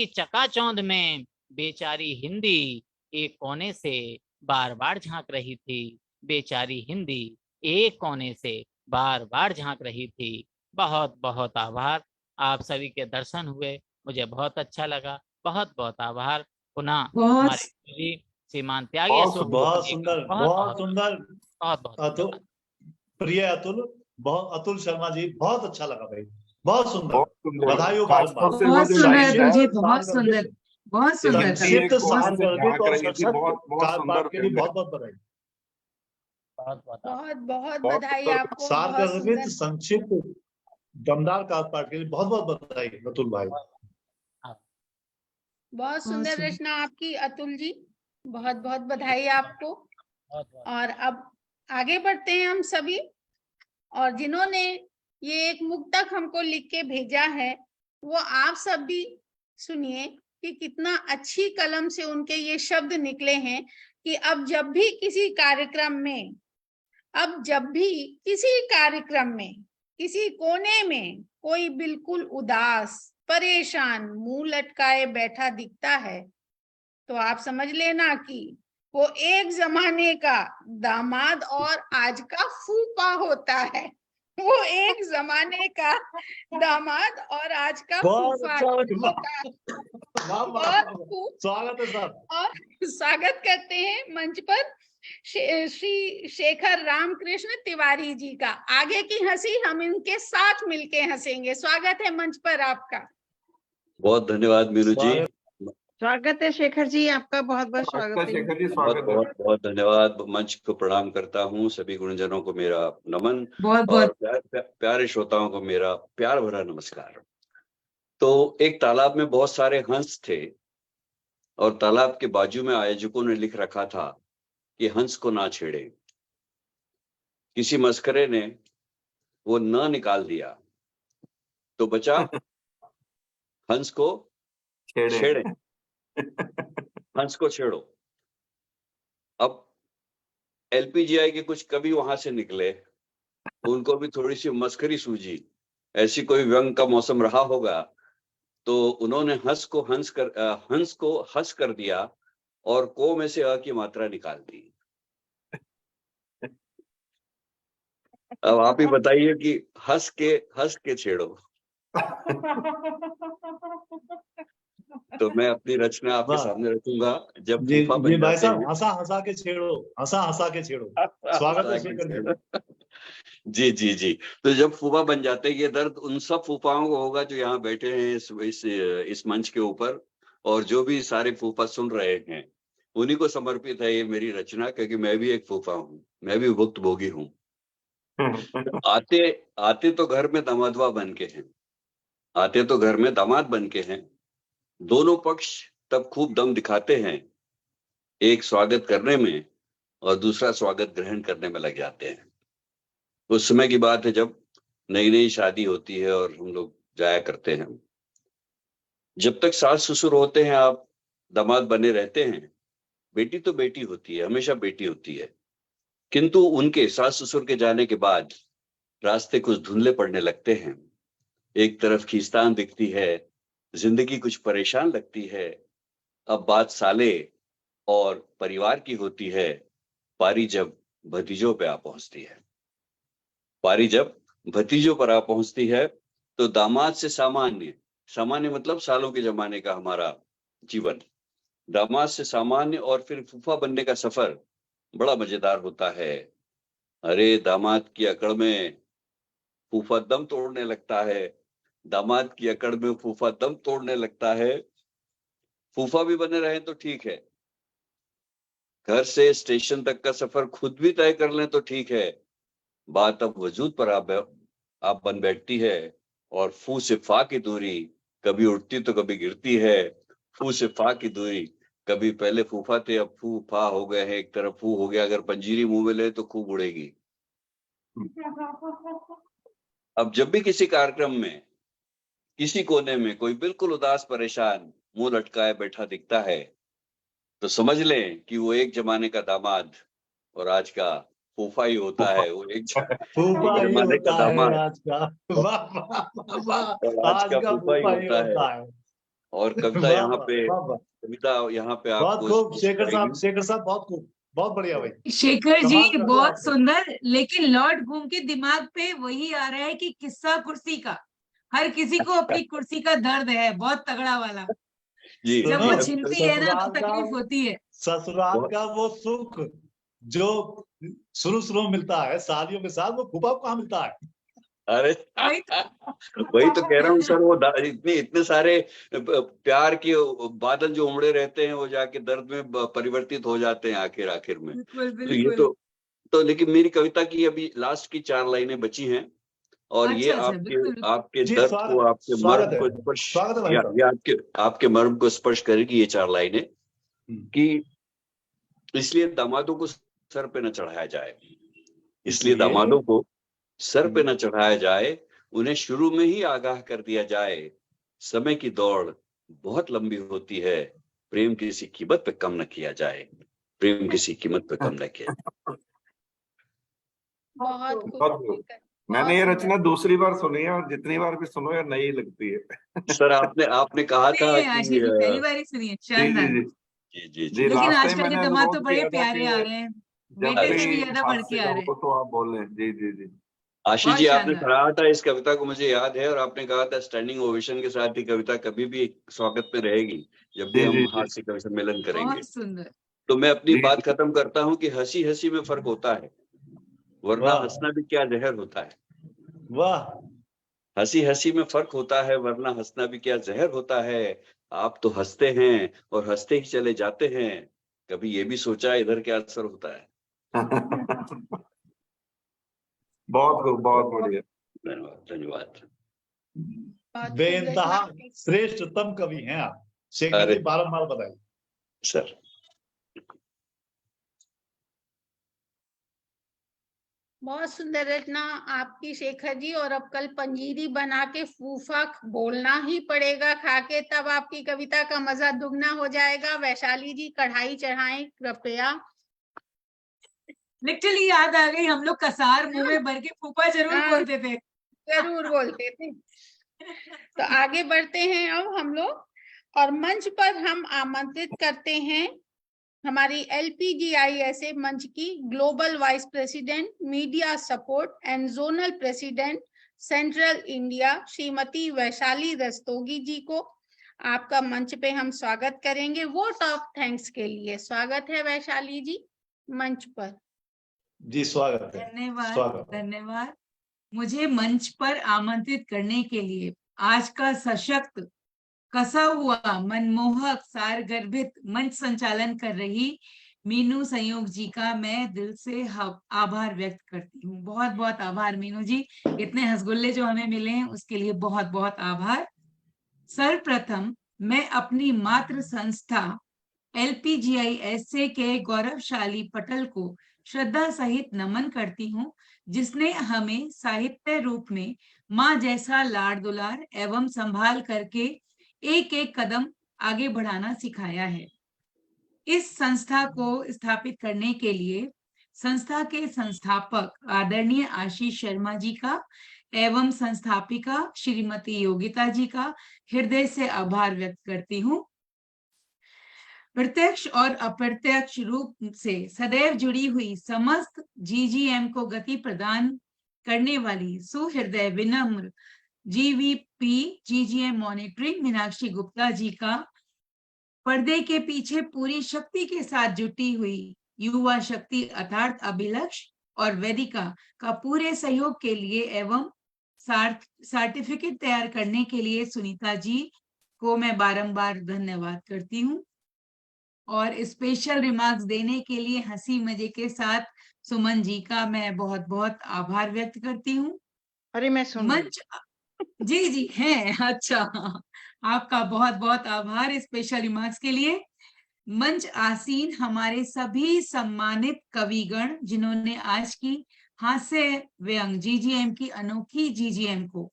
चकाचौंध में बेचारी हिंदी एक कोने से बार बार झांक रही थी। बेचारी हिंदी एक कोने से बार बार झांक रही थी। बहुत बहुत आभार, आप सभी के दर्शन हुए, मुझे बहुत अच्छा लगा। बहुत बहुत आभार। पुनः बहुत हमारे जी श्रीमान त्यागी अशोक बहुत जी का सुंदर, बहुत बहुत सुंदर बहुत अतुल, धन्यवाद। प्रिय अतुल, बहुत अतुल शर्मा जी, बहुत अच्छा लगा भाई, बहुत सुंदर, बहुत सुंदर। बधाई हो खासतौर से वो बहुत जो सुंदर लाइन अतुल है, जी, बहुत सुंदर, बहुत सुंदर था। हिंदी एक संक्षिप्त कोने सार से गर्भित झांक और रही थी, सशक्त बहुत बहुत कार सुंदर पाठ के लिए कहने। बहुत बहुत बधाई। बहुत बहुत आभार। बहुत बहुत बहुत बधाई सुंदर। आपको, सार बहुत गर्भित सुंदर। संक्षिप्त दमदार कार पाठ के लिए बहुत बहुत बधाई अतुल भाई। बहुत बहुत सुंदर सुंदर। रचना आपकी अतुल जी, बहुत बहुत बधाई आपको। बहुत बहुत और अब आगे बढ़ते हैं हम सभी, और जिन्होंने ये एक मुक्तक हमको लिख के भेजा है वो आप सब भी सुनिए कि कितना अच्छी कलम से उनके ये शब्द निकले हैं कि अब जब भी किसी कार्यक्रम में किसी कोने में कोई बिल्कुल उदास परेशान मुंह लटकाए बैठा दिखता है तो आप समझ लेना कि वो एक जमाने का दामाद और आज का फूफा होता है। वो एक जमाने का दामाद और आज का बहुत फूफा अच्छा होता है। स्वागत है सर। और स्वागत करते हैं मंच पर श्री शेखर रामकृष्ण तिवारी जी का। आगे की हंसी हम इनके साथ मिलके हंसेंगे। स्वागत है मंच पर आपका। बहुत धन्यवाद मीनू जी, स्वागत है शेखर जी, आपका बहुत बहुत स्वागत है। शेखर जी बहुत स्वागत है। बहुत बहुत धन्यवाद। मंच को प्रणाम करता हूँ, सभी गुणजनों को मेरा नमन बहुत और बहुत प्यारे श्रोताओं को मेरा प्यार भरा नमस्कार। तो एक तालाब में बहुत सारे हंस थे और तालाब के बाजू में आयोजकों ने लिख रखा था कि हंस को ना छेड़े। किसी मस्करे ने वो न निकाल दिया तो बचा हंस को छेड़े, हंस को छेड़ो। अब एलपीजीआई के कुछ कवि वहां से निकले, उनको भी थोड़ी सी मस्करी सूझी, ऐसी कोई व्यंग का मौसम रहा होगा, तो उन्होंने हंस को हंस कर दिया और को में से अ की मात्रा निकाल दी। अब आप ही बताइए कि हंस के छेड़ो। तो मैं अपनी रचना आपके वाह। सामने रखूंगा जब जी फूफा बन जी भाई जाते साहब, हैं। हंसा हंसा के छेड़ो, हंसा के छेड़ो। स्वागत है शेखर जी। जी जी जी। तो जब फूफा बन जाते हैं, ये दर्द उन सब फूफाओं को होगा जो यहाँ बैठे हैं इस मंच के ऊपर, और जो भी सारे फूफा सुन रहे हैं, उन्हीं को समर्पित है ये मेरी रचना, क्योंकि मैं भी एक फूफा हूँ, मैं भी भुक्तभोगी हूँ। आते तो घर में दामादवा बन के हैं, आते तो घर में दामाद बन के हैं, दोनों पक्ष तब खूब दम दिखाते हैं, एक स्वागत करने में और दूसरा स्वागत ग्रहण करने में लग जाते हैं। उस समय की बात है जब नई नई शादी होती है और हम लोग जाया करते हैं। जब तक सास ससुर होते हैं, आप दामाद बने रहते हैं, बेटी तो बेटी होती है, हमेशा बेटी होती है, किंतु उनके सास ससुर के जाने के बाद रास्ते कुछ धुंधले पड़ने लगते हैं। एक तरफ खींचतान दिखती है, जिंदगी कुछ परेशान लगती है। अब बात साले और परिवार की होती है, पारी जब भतीजों पे आ पहुंचती है। पारी जब भतीजों पर आ पहुंचती है तो दामाद से सामान्य मतलब सालों के जमाने का हमारा जीवन, दामाद से सामान्य और फिर फूफा बनने का सफर बड़ा मजेदार होता है। अरे दामाद की अकड़ में फूफा दम तोड़ने लगता है, दामाद की अकड़ में फूफा दम तोड़ने लगता है। फूफा भी बने रहे तो ठीक है, घर से स्टेशन तक का सफर खुद भी तय कर लें तो ठीक है, बात अब वजूद पर आप बन बैठती है, और फू से फा की दूरी कभी उठती तो कभी गिरती है। फू से फा की दूरी, कभी पहले फूफा थे अब फू फा हो गए हैं, एक तरफ फू हो गया, अगर पंजीरी मुंह में ले तो खूब उड़ेगी। अब जब भी किसी कार्यक्रम में किसी कोने में कोई बिल्कुल उदास परेशान मुंह लटकाए बैठा दिखता है, तो समझ लें कि वो एक जमाने का दामाद और आज का फूफा ही होता है। वो एक फूफा ही जमाने का होता है दामाद आज का। वाह वाह वाह, और आज का फूफा ही होता है। और कविता वाह यहाँ वाह पे वाह वाह, बहुत आपको खूब स्पष्ट शेखर करेगी। साहब बहुत खूब, बहुत बढ़िया भाई, शेखर जी कमाल कर दिया बहुत आपने। सुंदर, लेकिन लौट घूम के दिमाग पे वही आ रहा है कि किस्सा कुर्सी का, हर किसी को अपनी कुर्सी का दर्द है, बहुत तगड़ा वाला। जी जब सुनो, वो छिनती है ना तो ससुराल का तकलीफ होती है। ससुराल का वो सुख जो शुरू में मिलता है सालियों के साथ, वो फूफा को कहाँ मिलता है। अरे वही वही तो कह रहा हूँ सर, वो इतने सारे प्यार के बादल जो उमड़े रहते हैं, वो जाके दर्द में परिवर्तित हो जाते हैं आखिर में। बिल्कुल तो ये बिल्कुल। तो लेकिन मेरी कविता की अभी लास्ट की 4 लाइनें बची हैं, और ये अच्छा अच्छा, बिल्कुल बिल्कुल। आपके जी दर्द को, आपके स्वागत मर्म है, को स्पर्श, स्वागत है भाई साहब। ये आपके मर्म को स्पर्श करेगी ये 4 लाइनें, कि इसलिए दामादों को सर पे न चढ़ाया जाए, इसलिए दामादों को सर पे न चढ़ाया जाए, उन्हें शुरू में ही आगाह कर दिया जाए, समय की दौड़ बहुत लंबी होती है, प्रेम किसी कीमत पे कम न किया जाए, प्रेम किसी कीमत पे कम न किया जाए। बहुत बहुत खूब खूब। शेखर, मैंने ये बहुत रचना दूसरी बार सुनी है, और जितनी बार भी सुनो यार नई लगती है। सर आपने कहा था नहीं, कि आशीष जी पहली बार ही सुनी है, जी जी शानदार। जी जी जी जी जी लेकिन लास्ट टाइम आजकल के मैंने दामाद तो अनुरोध बड़े किया था प्यारे कि आ रहे हैं, जब बेटे से भी भी ज्यादा बढ़ के हास्य आ का रहे हैं। हो तो आप बोलें। जी जी जी आशीष बहुत जी, आपने शानदार। पढ़ा था इस कविता को, मुझे याद है, और आपने कहा था स्टैंडिंग ओवेशन के साथ ही कविता कभी भी स्वागत में रहेगी जब भी जी जी हम जी हास्य कवि सम्मेलन करेंगे। बहुत सुंदर। तो मैं अपनी जी बात खत्म करता हूँ कि हंसी हंसी में फर्क होता है, वरना वाह हंसना भी क्या जहर होता है। वाह, हंसी हंसी में फर्क होता है, वरना हंसना भी क्या जहर होता है। आप तो हंसते हैं और हंसते ही चले जाते हैं, कभी ये भी सोचा इधर क्या असर होता है। बहुत खूब, बहुत बढ़िया। धन्यवाद धन्यवाद। बहुत खूब बेइंतहा रचना। श्रेष्ठतम कवि हैं आप शेखर अरे जी, बारम्बार बताइए। सर, बहुत सुंदर रचना आपकी शेखर जी। और अब कल पंजीरी बना के फूफा बोलना ही पड़ेगा खा के, तब आपकी कविता का मजा दुगना हो जाएगा। वैशाली जी कढ़ाई चढ़ाएं कृपया। लिटरली याद आ गई, हम लोग कसार मुंह में भर के फूफा जरूर बोलते थे। जरूर बोलते थे। तो आगे बढ़ते हैं अब हम लोग, और मंच पर हम आमंत्रित करते हैं हमारी LPGISA मंच की global vice president media support and zonal president central India Shrimati Vaishali Rastogi ji को। आपका मंच पे हम स्वागत करेंगे वोट ऑफ थैंक्स के लिए। स्वागत है वैशाली जी मंच पर। जी स्वागत है। धन्यवाद स्वागत है। धन्यवाद मुझे मंच पर आमंत्रित करने के लिए। आज का सशक्त, कसा हुआ, मनमोहक, सारगर्भित मंच संचालन कर रही मीनू संयोग जी का मैं दिल से आभार व्यक्त करती हूँ। बहुत बहुत आभार मीनू जी, इतने हंसगुल्ले जो हमें मिले हैं उसके लिए बहुत बहुत आभार। सर्वप्रथम मैं अपनी मातृ संस्था LPGISA के गौरवशाली पटल को श्रद्धा सहित नमन करती हूँ, जिसने हमें साहित्य रूप में माँ जैसा लाड़ दुलार एवं संभाल करके एक एक कदम आगे बढ़ाना सिखाया है। इस संस्था को स्थापित करने के लिए संस्था के संस्थापक आदरणीय आशीष शर्मा जी का एवं संस्थापिका श्रीमती योगिता जी का हृदय से आभार व्यक्त करती हूँ। प्रत्यक्ष और अप्रत्यक्ष रूप से सदैव जुड़ी हुई समस्त GGM को गति प्रदान करने वाली सुहृदय विनम्र GVP GGM monitoring Meenakshi Gupta ji का पर्दे के पीछे पूरी शक्ति के साथ जुटी हुई युवा शक्ति अर्थात अभिलक्ष और वेदिका का पूरे सहयोग के लिए एवं सर्टिफिकेट तैयार करने के लिए सुनीता जी को मैं बारंबार धन्यवाद करती हूँ। और स्पेशल रिमार्क्स देने के लिए हंसी मजे के साथ सुमन जी का मैं बहुत बहुत आभार व्यक्त करती हूँ। अरे मैं सुन रही। मंच जी जी है, अच्छा आपका बहुत बहुत आभार स्पेशल रिमार्क्स के लिए। मंच आसीन हमारे सभी सम्मानित कविगण जिन्होंने आज की हास्य व्यंग GGM की अनोखी GGM को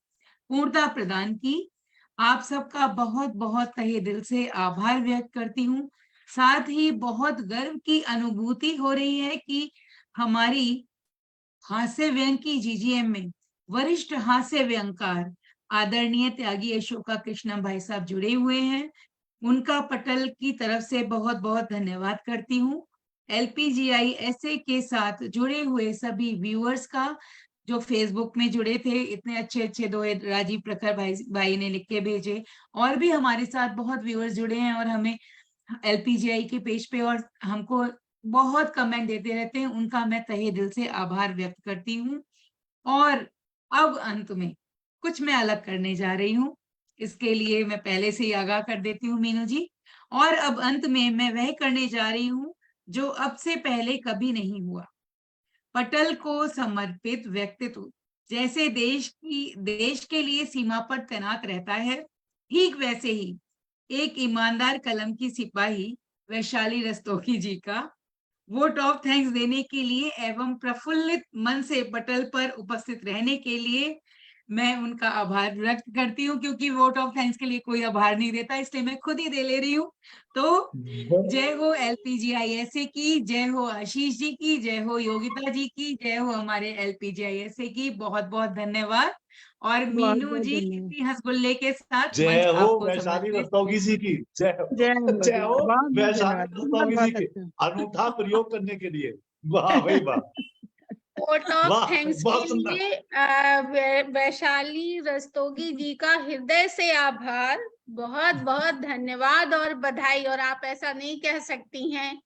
पूर्णता प्रदान की, आप सबका बहुत बहुत तहे दिल से आभार व्यक्त करती हूँ। साथ ही बहुत गर्व की अनुभूति हो रही है कि हमारी हास्य व्यंग की GGM में वरिष्ठ हास्य व्यंगकार आदरणीय त्यागी अशोका कृष्णम भाई साहब जुड़े हुए हैं। उनका पटल की तरफ से बहुत बहुत धन्यवाद करती हूँ। LPGISA के साथ जुड़े हुए सभी व्यूअर्स का जो फेसबुक में जुड़े थे, इतने अच्छे अच्छे दोहे राजीव प्रखर भाई ने लिख के भेजे, और भी हमारे साथ बहुत व्यूअर्स जुड़े हैं और हमें LPGI के पेज पे और हमको बहुत कमेंट देते रहते हैं, उनका मैं तहे दिल से आभार व्यक्त करती हूँ। और अब अंत में कुछ मैं अलग करने जा रही हूँ, इसके लिए मैं पहले से ही आगाह कर देती हूँ मीनू जी। और अब अंत में मैं वह करने जा रही हूँ जो अब से पहले कभी नहीं हुआ। पटल को समर्पित व्यक्तित्व जैसे देश के लिए सीमा पर तैनात रहता है, ठीक वैसे ही एक ईमानदार कलम की सिपाही वैशाली रस्तोगी जी का वोट ऑफ थैंक्स देने के लिए एवं प्रफुल्लित मन से पटल पर उपस्थित रहने के लिए मैं उनका आभार व्यक्त करती हूँ, क्योंकि वोट ऑफ थैंक्स के लिए कोई आभार नहीं देता, इसलिए मैं खुद ही दे ले रही हूँ। तो जय हो LPGISA की, जय हो आशीष जी की, जय हो योगिता जी की, जय हो हमारे LPGISA की। बहुत बहुत धन्यवाद। और मीनू जी इतनी हंसगुल्ले के साथ जय हो वैशाली रस्तोगी जी की, जय हो वैशाली रस्तोगी जी की अनूठा प्रयोग करने के लिए। वाह भाई वाह। वोट ऑफ थैंक्स के लिए वैशाली रस्तोगी जी का हृदय से आभार, बहुत बहुत धन्यवाद और बधाई। और आप ऐसा नहीं कह सकती हैं